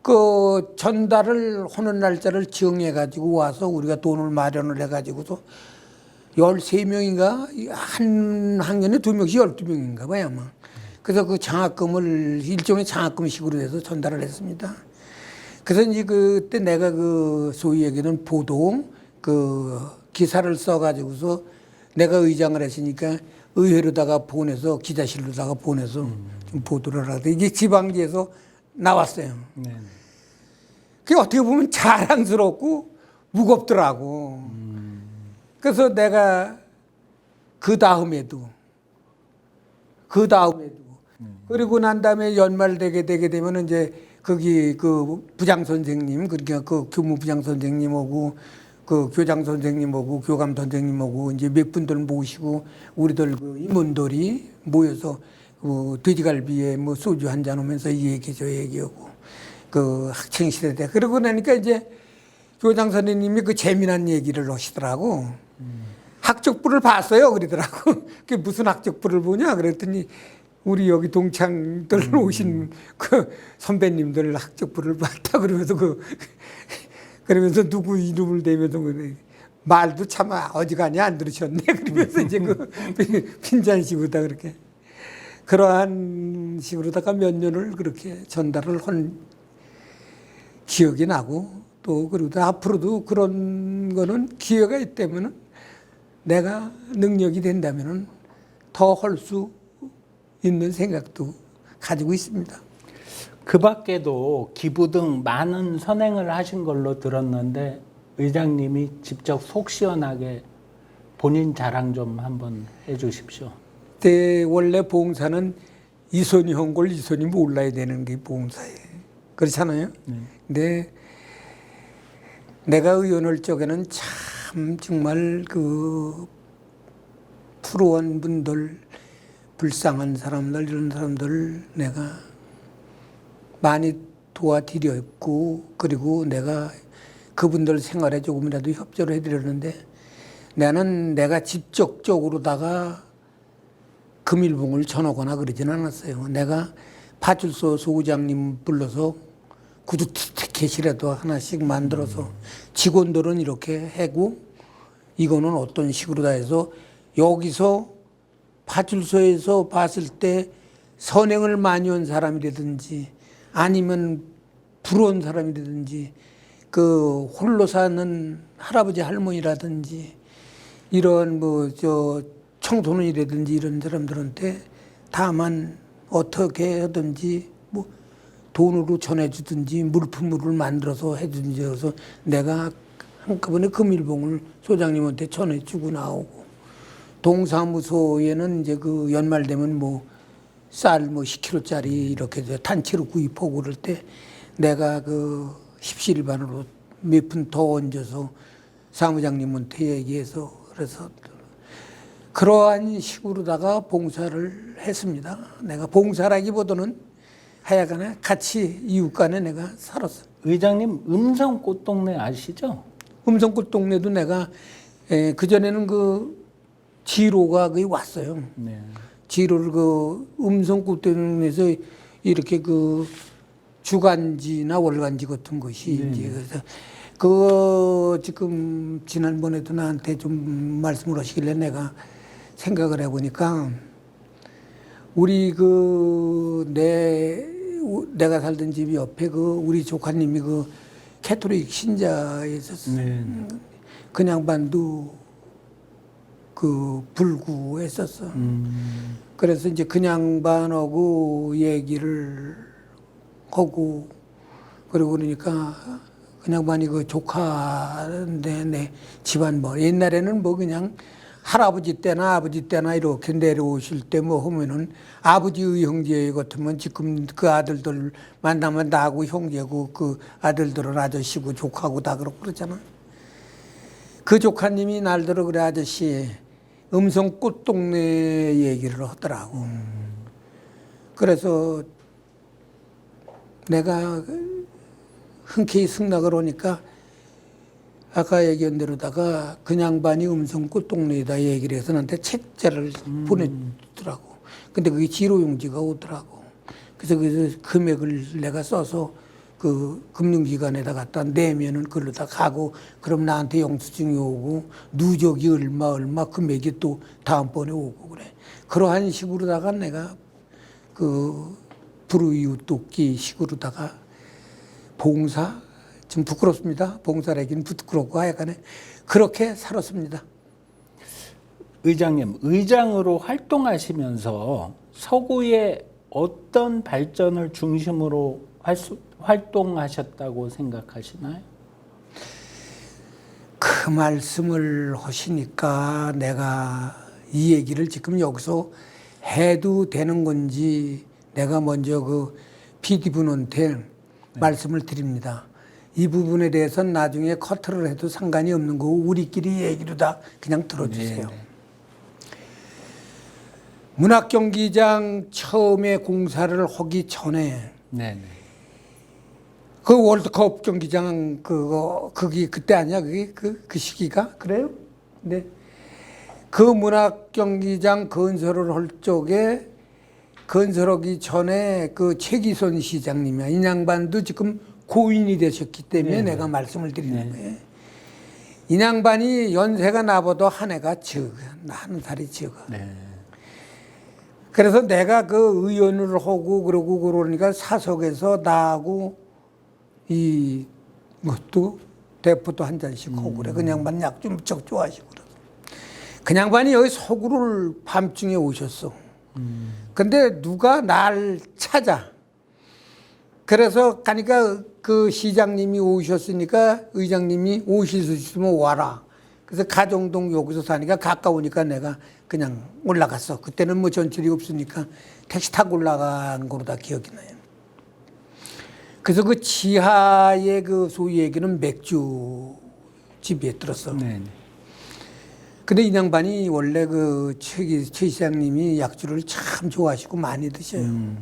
그 전달을 하는 날짜를 정해가지고 와서 우리가 돈을 마련을 해가지고서 13명인가 한 학년에 2명씩 12명인가 봐요 아마. 그래서 그 장학금을 일종의 장학금식으로 해서 전달을 했습니다. 그래서 이제 그때 내가 그 소위 얘기는 보도 그 기사를 써가지고서 내가 의장을 했으니까 의회로다가 보내서 기자실로다가 보내서 좀 보도를 하는데 이게 지방지에서 나왔어요. 네. 그게 어떻게 보면 자랑스럽고 무겁더라고. 그래서 내가 그 다음에도 그리고 난 다음에 연말 되게 되면 이제 거기 그 부장 선생님 그러니까 그 교무 부장 선생님하고 그 교장 선생님하고 교감 선생님하고 이제 몇 분들 모시고 우리들 그 임원들이 모여서 그 돼지갈비에 뭐 소주 한잔 하면서 이 얘기 저 얘기하고 그 학창 시대 때 그러고 나니까 이제 교장 선생님이 그 재미난 얘기를 하시더라고. 학적부를 봤어요 그러더라고. 그게 무슨 학적부를 보냐 그랬더니 우리 여기 동창들 오신 그 선배님들 학적부를 봤다 그러면서 그러면서 누구 이름을 대면서 그래. 말도 참 어지간히 안 들으셨네 그러면서 이제 그 핀잔식으로다 그렇게 그러한 식으로다가 몇 년을 그렇게 전달을 한 기억이 나고 또 그리고 앞으로도 그런 거는 기회가 있다면은 내가 능력이 된다면은 더 할 수 있는 생각도 가지고 있습니다. 그 밖에도 기부 등 많은 선행을 하신 걸로 들었는데 의장님이 직접 속 시원하게 본인 자랑 좀 한번 해주십시오. 그때 원래 봉사는 이 손이 한 걸 이 손이 몰라야 되는 게 봉사예요. 그렇잖아요. 근데 내가 의원을 적에는 참 정말 그 프로원분들 불쌍한 사람들 이런 사람들 내가 많이 도와드렸고 그리고 내가 그분들 생활에 조금이라도 협조를 해드렸는데 나는 내가 직접적으로다가 금일봉을 전하거나 그러지는 않았어요. 내가 파출소 소장님 불러서 구두 티켓이라도 하나씩 만들어서 직원들은 이렇게 하고 이거는 어떤 식으로 다 해서 여기서 파출소에서 봤을 때 선행을 많이 한 사람이라든지 아니면 부러운 사람이라든지 그 홀로 사는 할아버지 할머니라든지 이런 뭐 저 청소년이라든지 이런 사람들한테 다만 어떻게 하든지 뭐 돈으로 전해주든지 물품으로 만들어서 해주든지 해서 내가 한꺼번에 금일봉을 소장님한테 전해주고 나오고 동사무소에는 이제 그 연말 되면 뭐 쌀 뭐 10kg짜리 이렇게 단체로 구입하고 그럴 때 내가 그 십시일반으로 몇 푼 더 얹어서 사무장님한테 얘기해서 그래서 그러한 식으로다가 봉사를 했습니다. 내가 봉사라기보다는 하여간에 같이 이웃 간에 내가 살았어. 의장님 음성꽃 동네 아시죠? 음성꽃 동네도 내가 그전에는 그 지로가 거기 왔어요. 네. 지로를 그 음성꽃 동네에서 이렇게 그 주간지나 월간지 같은 것이 이제 그래서 그 지금 지난번에도 나한테 좀 말씀을 하시길래 내가 생각을 해보니까 우리 그 내가 살던 집 옆에 그 우리 조카님이 그 캐톨릭 신자에 있었어. 네. 그 양반도 그 불구했었어. 그래서 이제 그 양반하고 얘기를 하고 그러고 그러니까 그 양반이 그 조카인데 내 집안 뭐 옛날에는 뭐 그냥 할아버지 때나 아버지 때나 이렇게 내려오실 때 뭐 하면은 아버지의 형제 같으면 지금 그 아들들 만나면 나하고 형제고 그 아들들은 아저씨고 조카고 다 그렇고 그러잖아. 그 조카님이 날더러 그래 아저씨 음성 꽃동네 얘기를 하더라고. 그래서 내가 흔쾌히 승낙을 오니까 아까 얘기한 대로다가 그 양반이 음성 꽃동네에다 얘기를 해서 나한테 책자를 보내주더라고. 근데 그게 지로용지가 오더라고. 그래서 그 금액을 내가 써서 그 금융기관에다 갖다 내면은 그걸로 다 가고, 그럼 나한테 영수증이 오고 누적이 얼마 금액이 또 다음번에 오고 그래. 그러한 식으로다가 내가 그 불우이웃 돕기 식으로다가 봉사, 좀 부끄럽습니다. 봉사라기는 부끄럽고 하여간에 그렇게 살았습니다. 의장님, 의장으로 활동하시면서 서구의 어떤 발전을 중심으로 활동하셨다고 생각하시나요? 그 말씀을 하시니까 내가 이 얘기를 지금 여기서 해도 되는 건지 내가 먼저 그 PD분한테 말씀을 드립니다. 이 부분에 대해서는 나중에 커트를 해도 상관이 없는 거고 우리끼리 얘기로 다 그냥 들어주세요. 네. 문학경기장 처음에 공사를 하기 전에 네네. 그 월드컵 경기장 그게 그때 아니야? 그게 그 시기가 그래요? 네. 그 문학경기장 건설을 할 쪽에 건설하기 전에 그 최기선 시장님이야. 이 양반도 지금 고인이 되셨기 때문에 네. 내가 말씀을 드리는 거예요. 이 양반이 연세가 나보다 한 해가 적어. 한 살이 적어. 네. 그래서 내가 그 의원을 하고 그러고 그러니까 사석에서 나하고 이 또 대포도 한 잔씩 하고 그래. 그 양반 약 좀 무척 좋아하시고 그래. 그 양반이 여기 서구를 밤중에 오셨어. 근데 누가 날 찾아. 그래서 가니까 그 시장님이 오셨으니까 의장님이 오실 수 있으면 와라. 그래서 가정동 여기서 사니까 가까우니까 내가 그냥 올라갔어. 그때는 뭐 전철이 없으니까 택시 타고 올라간 거로 다 기억이 나요. 그래서 그 지하에 그 소위 얘기는 맥주 집에 들었어. 네. 근데 이 양반이 원래 그 최 시장님이 약주를 참 좋아하시고 많이 드셔요.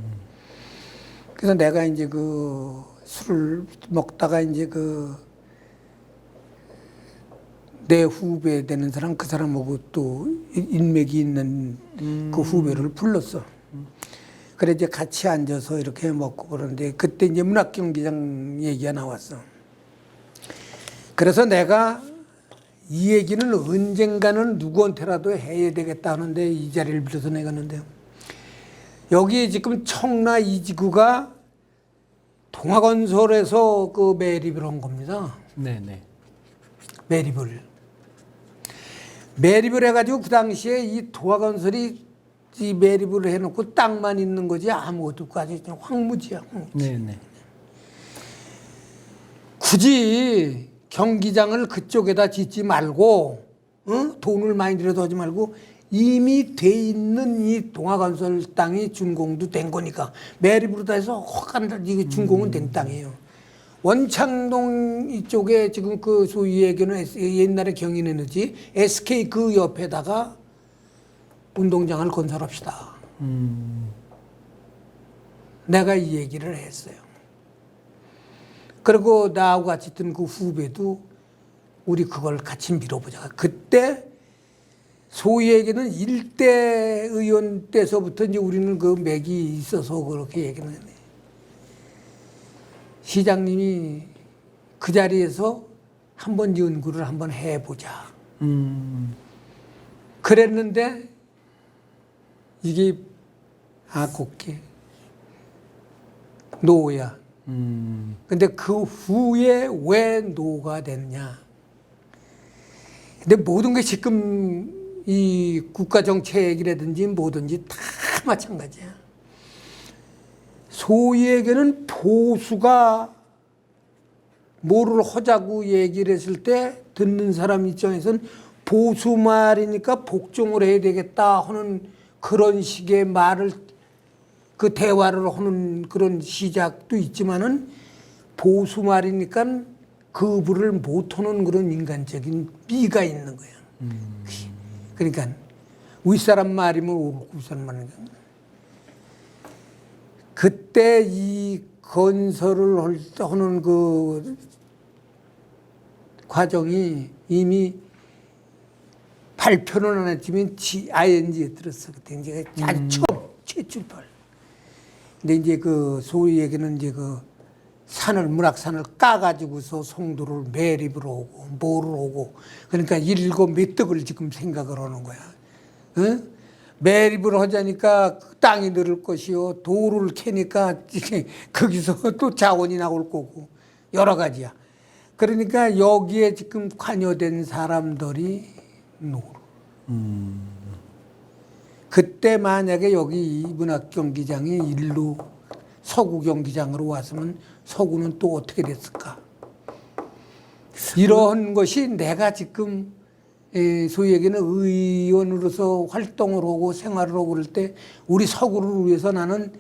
그래서 내가 이제 그 술을 먹다가 이제 그 내 후배 되는 사람 그 사람하고 또 인맥이 있는 그 후배를 불렀어. 그래 이제 같이 앉아서 이렇게 먹고 그러는데 그때 이제 문학경기장 얘기가 나왔어. 그래서 내가 이 얘기는 언젠가는 누구한테라도 해야 되겠다 하는데 이 자리를 빌어서 내가 했는데요. 여기 지금 청라 2지구가 동아건설에서 그 매립을 한 겁니다. 네네. 매립을 해가지고 그 당시에 이 동아건설이 이 매립을 해놓고 땅만 있는 거지 아무것도 없고 아주 황무지야. 네네. 굳이 경기장을 그쪽에다 짓지 말고 돈을 많이 들여서 하지 말고 이미 돼 있는 이 동아건설 땅이 준공도 된 거니까 매립으로 다 해서 확 이게 준공은 된 땅이에요. 원창동 이쪽에 지금 그 소위 얘기는 옛날에 경인에너지 SK 그 옆에다가 운동장을 건설합시다. 내가 이 얘기를 했어요. 그리고 나하고 같이 있던 그 후배도 우리 그걸 같이 밀어보자. 그때 소위 얘기는 일대 의원 때서부터 이제 우리는 그 맥이 있어서 그렇게 얘기를 했네. 시장님이 그 자리에서 한번 연구를 한번 해보자. 그랬는데 이게 곱게 노야. 근데 그 후에 왜 노가 됐냐. 근데 모든 게 지금 이 국가 정책이라든지 뭐든지 다 마찬가지야. 소위에게는 보수가 뭐를 하자고 얘기를 했을 때 듣는 사람 입장에서는 보수 말이니까 복종을 해야 되겠다 하는 그런 식의 말을 그 대화를 하는 그런 시작도 있지만은 보수 말이니까 그 불을 못 터는 그런 인간적인 미가 있는 거야. 그러니까 윗사람 말이면 옳고 윗사람 말이면 그때 이 건설을 하는 그 과정이 이미 발표는 안 했지만 ING에 들었어. 그때 이제 아주 처음 최출발. 근데 이제 그 소위 얘기는 이제 그 문학산을 까가지고서 송도를 매립을 오고 뭐를 오고 그러니까 일곱 메떡을 지금 생각을 하는 거야. 응? 매립을 하자니까 땅이 늘을 것이요 도를 캐니까 거기서 또 자원이 나올 거고 여러 가지야. 그러니까 여기에 지금 관여된 사람들이 노루. 그때 만약에 여기 이 문학경기장이 일로 서구 경기장으로 왔으면 서구는 또 어떻게 됐을까? 이런 것이 내가 지금 소위 얘기는 의원으로서 활동을 하고 생활을 하고 그럴 때 우리 서구를 위해서 나는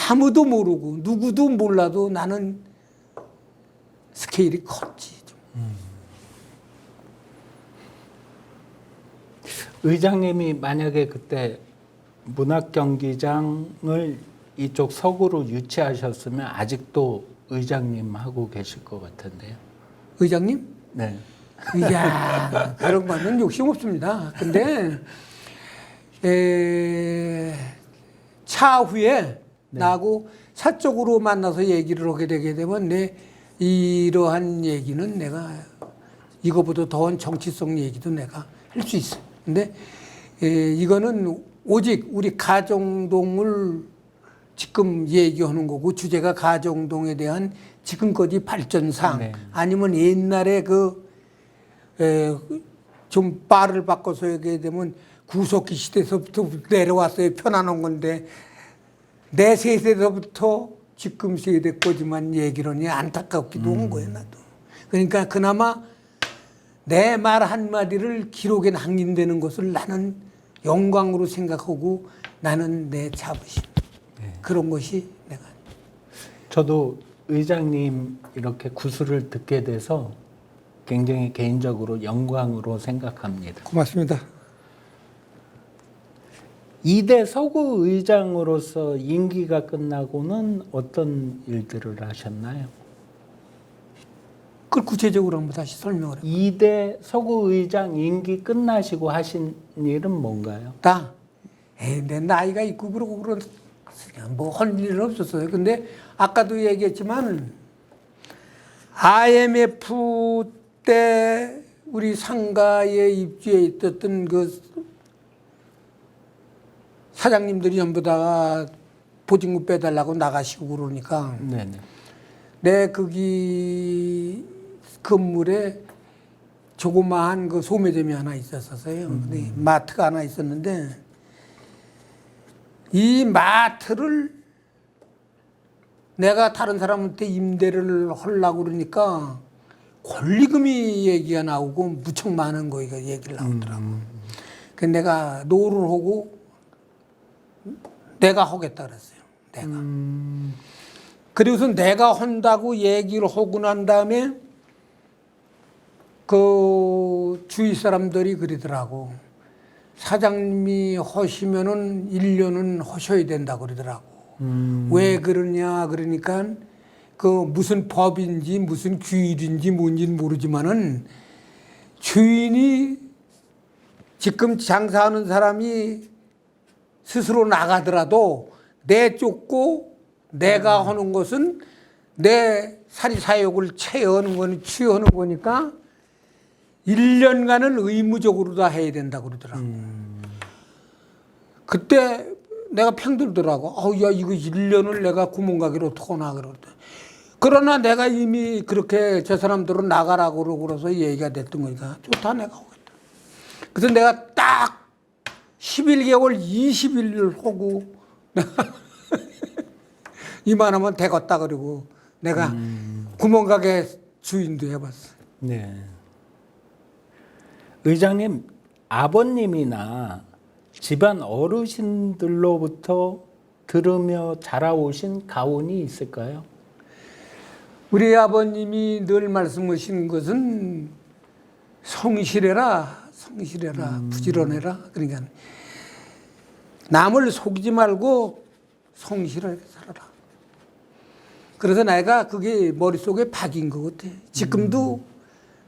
아무도 모르고 누구도 몰라도 나는 스케일이 컸지. 의장님이 만약에 그때 문학경기장을 이쪽 서구로 유치하셨으면 아직도 의장님 하고 계실 것 같은데요. 의장님? 네. 이야, 그런 거는 욕심 없습니다. 근데 차후에 나하고 사적으로 만나서 얘기를 하게 되게 되면 이러한 얘기는 내가 이거보다 더한 정치성 얘기도 내가 할 수 있어요. 근데 이거는 오직 우리 가정동을 지금 얘기하는 거고 주제가 가정동에 대한 지금까지 발전상 네. 아니면 옛날에 좀 말을 바꿔서 얘기하게 되면 구석기 시대에서부터 내려왔어요. 편안한 건데 내 세대서부터 지금 세대까지만 얘기를 하니 안타깝기도 한 거예요. 나도. 그러니까 그나마 내 말 한마디를 기록에 남긴다는 것을 나는 영광으로 생각하고 나는 내 자부심. 그런 것이 내가. 저도 의장님 이렇게 구술을 듣게 돼서 굉장히 개인적으로 영광으로 생각합니다. 고맙습니다. 2대 서구 의장으로서 임기가 끝나고는 어떤 일들을 하셨나요? 그걸 구체적으로 한번 다시 설명을 해요. 2대 서구 의장 임기 끝나시고 하신 일은 뭔가요? 내 나이가 있고 그러고 뭐 할 일은 없었어요. 근데 아까도 얘기했지만 IMF 때 우리 상가에 입주해 있었던 그 사장님들이 전부 다 보증금 빼달라고 나가시고 그러니까 네네. 내 거기 건물에 조그마한 그 소매점이 하나 있었어요. 근데 마트가 하나 있었는데 이 마트를 내가 다른 사람한테 임대를 하려고 그러니까 권리금이 얘기가 나오고 무척 많은 거가 얘기를 나오더라고. 그래서 내가 노를 하고 내가 하겠다 그랬어요. 내가. 그리고서 내가 한다고 얘기를 하고 난 다음에 그 주위 사람들이 그러더라고. 사장님이 하시면은 1년은 하셔야 된다 그러더라고. 왜 그러냐 그러니까 그 무슨 법인지 무슨 규율인지 뭔지는 모르지만은 주인이 지금 장사하는 사람이 스스로 나가더라도 내쫓고 내가 하는 것은 내 사리사욕을 채우는 거는 취하는 거니까 1년간은 의무적으로 다 해야 된다 그러더라고. 그때 내가 평들더라고. 야, 이거 1년을 내가 구멍가게로 어떡하나 그러더라고. 그러나 내가 이미 그렇게 저 사람들은 나가라고 그러서 얘기가 됐던 거니까 좋다 내가 하겠다. 그래서 내가 딱 11개월 20일을 하고 이만하면 되겠다 그러고 내가 구멍가게 주인도 해봤어. 네. 의장님, 아버님이나 집안 어르신들로부터 들으며 자라오신 가훈이 있을까요? 우리 아버님이 늘 말씀하시는 것은 성실해라, 부지런해라. 그러니까 남을 속이지 말고 성실하게 살아라. 그래서 내가 그게 머릿속에 박인 것 같아. 지금도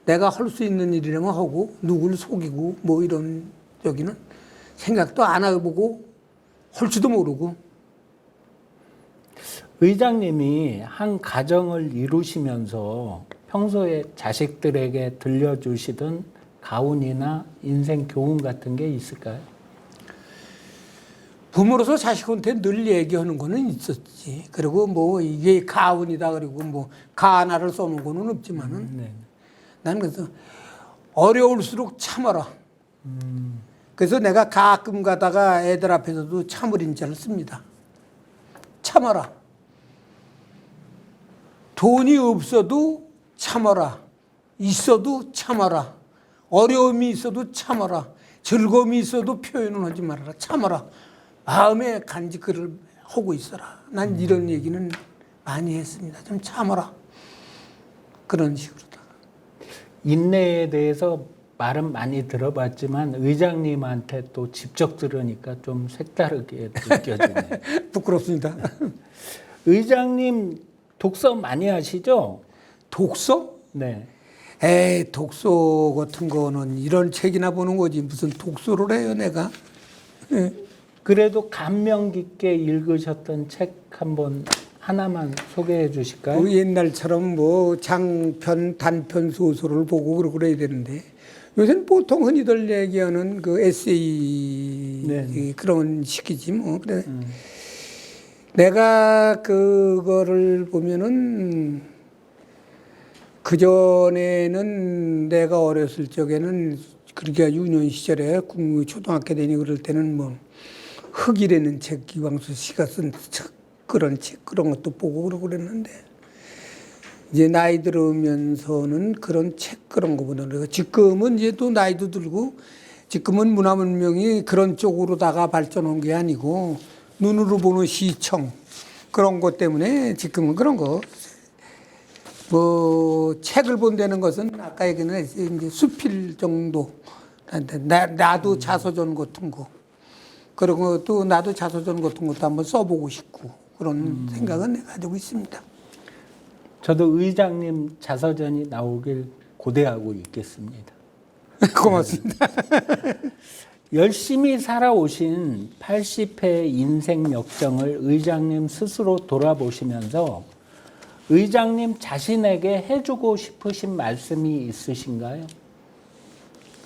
내가 할 수 있는 일이라면 하고 누구를 속이고 뭐 이런 여기는 생각도 안 해보고 할지도 모르고. 의장님이 한 가정을 이루시면서 평소에 자식들에게 들려주시던 가훈이나 인생 교훈 같은 게 있을까요? 부모로서 자식한테 늘 얘기하는 거는 있었지. 그리고 뭐 이게 가훈이다 그리고 뭐 가나를 써놓은 거는 없지만은 네. 나는 그래서 어려울수록 참아라. 그래서 내가 가끔 가다가 애들 앞에서도 참을 인자를 씁니다. 참아라. 돈이 없어도 참아라. 있어도 참아라. 어려움이 있어도 참아라. 즐거움이 있어도 표현은 하지 말아라. 참아라. 마음에 간직을 하고 있어라. 난 이런 얘기는 많이 했습니다. 좀 참아라. 그런 식으로다가. 인내에 대해서 말은 많이 들어봤지만 의장님한테 또 직접 들으니까 좀 색다르게 느껴지네요. 부끄럽습니다. 의장님 독서 많이 하시죠? 독서? 네. 에이, 독서 같은 거는 이런 책이나 보는 거지. 무슨 독서를 해요, 내가? 그래도 감명 깊게 읽으셨던 책 한번 하나만 소개해 주실까요? 그 옛날처럼 뭐 장편, 단편 소설을 보고 그래야 되는데 요새는 보통 흔히들 얘기하는 그 에세이 네. 그런 식이지 뭐. 그래. 내가 그거를 보면은 그전에는 내가 어렸을 적에는 그러니까 유년 시절에 초등학교 다니고 그럴 때는 뭐 흑이라는 책, 이광수 씨가 쓴 책, 그런 책, 그런 것도 보고 그러고 그랬는데, 이제 나이 들으면서는 그런 책, 그런 거보다는 지금은 이제 또 나이도 들고, 지금은 문화문명이 그런 쪽으로다가 발전한 게 아니고, 눈으로 보는 시청, 그런 것 때문에 지금은 그런 거, 뭐, 책을 본다는 것은 아까 얘기는 이제 수필 정도, 나도 자서전 같은 거, 그리고 또 나도 자서전 같은 것도 한번 써보고 싶고 그런 생각은 내가 가지고 있습니다. 저도 의장님 자서전이 나오길 고대하고 있겠습니다. 고맙습니다. 열심히 살아오신 80회 인생 역정을 의장님 스스로 돌아보시면서 의장님 자신에게 해주고 싶으신 말씀이 있으신가요?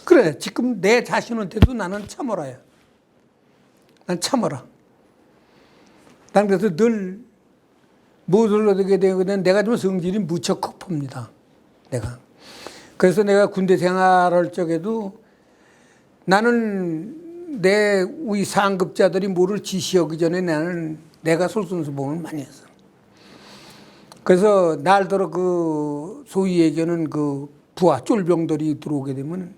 그래, 지금 내 자신한테도 나는 참아라요. 난 참아라. 난 그래서 늘 무엇을 얻게 되거든 내가 좀 성질이 무척 급합니다. 내가. 그래서 내가 군대 생활할 적에도 나는 우리 상급자들이 뭐를 지시하기 전에 나는 내가 솔선수범을 많이 했어. 그래서 날더러 그 소위 얘기하는 그 부하 쫄병들이 들어오게 되면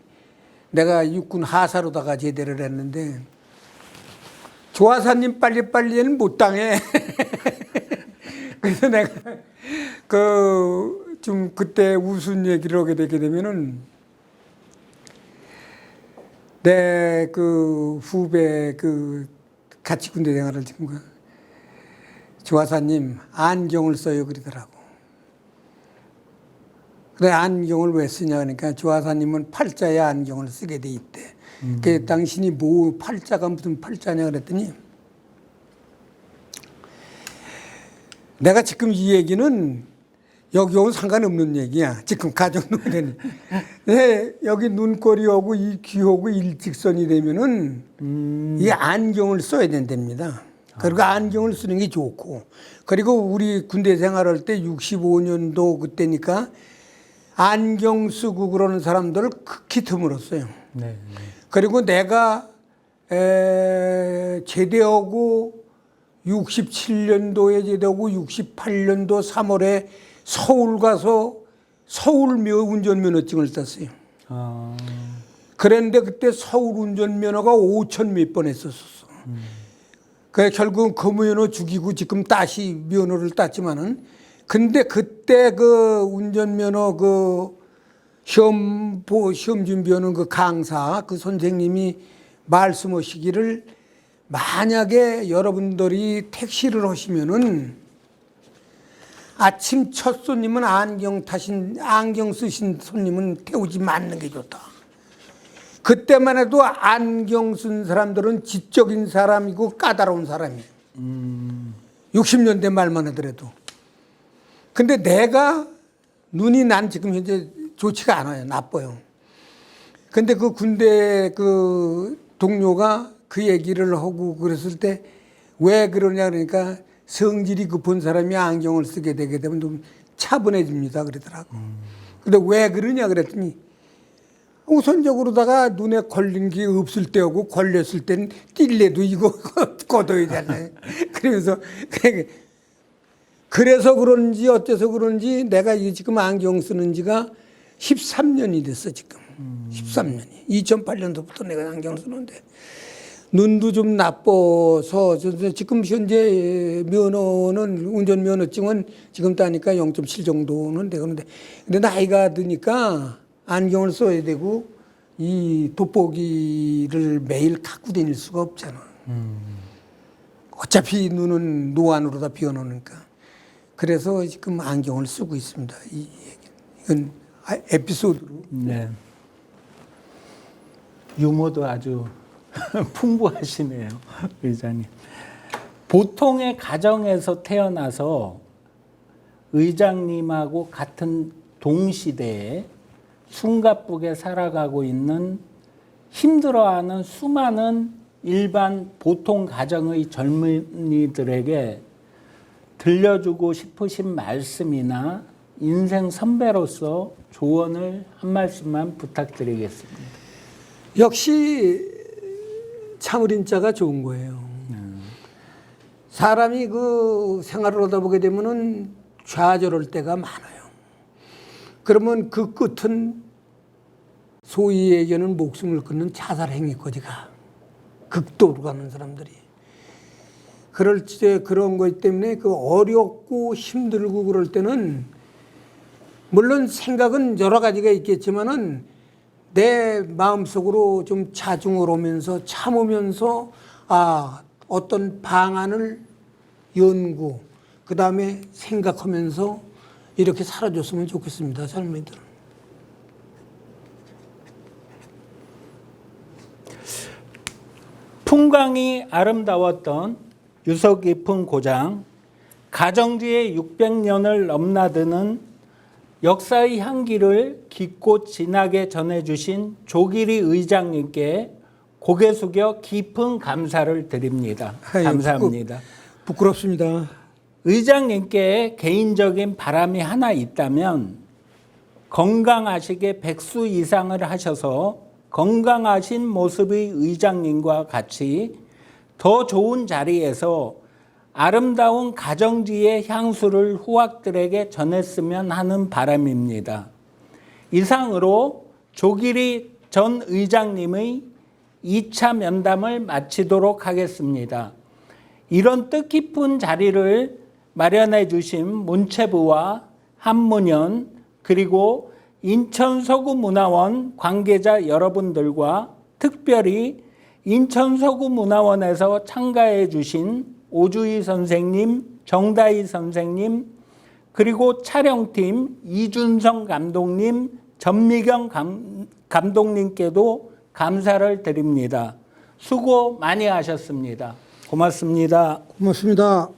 내가 육군 하사로다가 제대를 했는데 조하사님 빨리빨리에는 못 당해. 그래서 내가 좀 그때 우스운 얘기를 하게 되게 되면은 내 그 후배 같이 군대 생활을 지금 조하사님 안경을 써요 그러더라고. 그래 안경을 왜 쓰냐 그러니까 조하사님은 팔자에 안경을 쓰게 돼 있대. 그 당신이 뭐 팔자가 무슨 팔자냐 그랬더니 내가 지금 이 얘기는 여기하고 상관없는 얘기야. 지금 가정노래는 여기 눈꼬리하고 이 귀하고 일직선이 되면은 이 안경을 써야 된답니다. 그리고 안경을 쓰는 게 좋고 그리고 우리 군대 생활할 때 65년도 그때니까 안경 쓰고 그러는 사람들을 극히 드물었어요. 네. 그리고 내가 제대하고 67년도에 제대하고 68년도 3월에 서울 가서 서울 운전면허증을 땄어요. 그랬는데 그때 서울 운전면허가 5천 몇 번 했었어. 그래 결국은 그 면허 죽이고 지금 다시 면허를 땄지만은 근데 그때 그 운전면허 그 시험 준비하는 그 강사 그 선생님이 말씀하시기를 만약에 여러분들이 택시를 하시면은 아침 첫 손님은 안경 쓰신 손님은 태우지 말는 게 좋다. 그때만 해도 안경 쓴 사람들은 지적인 사람이고 까다로운 사람이에요. 60년대 말만 하더라도. 근데 내가 눈이 난 지금 현재 좋지가 않아요. 나빠요. 근데 그 군대 그 동료가 그 얘기를 하고 그랬을 때 왜 그러냐 그러니까 성질이 급한 사람이 안경을 쓰게 되게 되면 좀 차분해집니다 그러더라고. 근데 왜 그러냐 그랬더니 우선적으로다가 눈에 걸린 게 없을 때하고 걸렸을 때는 뛸래도 이거 걷어야 되잖아요. 그러면서 그래서 그런지 어째서 그런지 내가 지금 안경 쓰는 지가 13년이 됐어 지금. 13년이. 2008년도부터 내가 안경 쓰는데 눈도 좀 나빠서 지금 현재 면허는 운전면허증은 지금 따니까 0.7 정도는 되는데 근데 나이가 드니까 안경을 써야 되고 이 돋보기를 매일 갖고 다닐 수가 없잖아. 어차피 눈은 노안으로 다 비워놓으니까. 그래서 지금 안경을 쓰고 있습니다. 이건 에피소드로. 네. 유머도 아주 풍부하시네요, 의장님. 보통의 가정에서 태어나서 의장님하고 같은 동시대에 숨가쁘게 살아가고 있는 힘들어하는 수많은 일반 보통 가정의 젊은이들에게 들려주고 싶으신 말씀이나 인생 선배로서 조언을 한 말씀만 부탁드리겠습니다. 역시 참을인자가 좋은 거예요. 사람이 그 생활을 하다 보게 되면은 좌절할 때가 많아요. 그러면 그 끝은 소위 얘기하는 목숨을 끊는 자살 행위까지 가. 극도로 가는 사람들이. 그럴 때 그런 것 때문에 그 어렵고 힘들고 그럴 때는 물론 생각은 여러 가지가 있겠지만은 내 마음속으로 좀 자중을 오면서 참으면서 어떤 방안을 연구 그 다음에 생각하면서 이렇게 살아줬으면 좋겠습니다. 젊은이들은. 풍광이 아름다웠던 유서 깊은 고장, 가정주의 600년을 넘나드는 역사의 향기를 깊고 진하게 전해주신 조기리 의장님께 고개 숙여 깊은 감사를 드립니다. 감사합니다. 부끄럽습니다. 의장님께 개인적인 바람이 하나 있다면 건강하시게 100수 이상을 하셔서 건강하신 모습의 의장님과 같이 더 좋은 자리에서 아름다운 가정주의 향수를 후학들에게 전했으면 하는 바람입니다. 이상으로 조기리 전 의장님의 2차 면담을 마치도록 하겠습니다. 이런 뜻깊은 자리를 마련해 주신 문체부와 한문현 그리고 인천서구문화원 관계자 여러분들과 특별히 인천서구문화원에서 참가해 주신 오주희 선생님, 정다희 선생님, 그리고 촬영팀 이준성 감독님, 전미경 감독님께도 감사를 드립니다. 수고 많이 하셨습니다. 고맙습니다. 고맙습니다.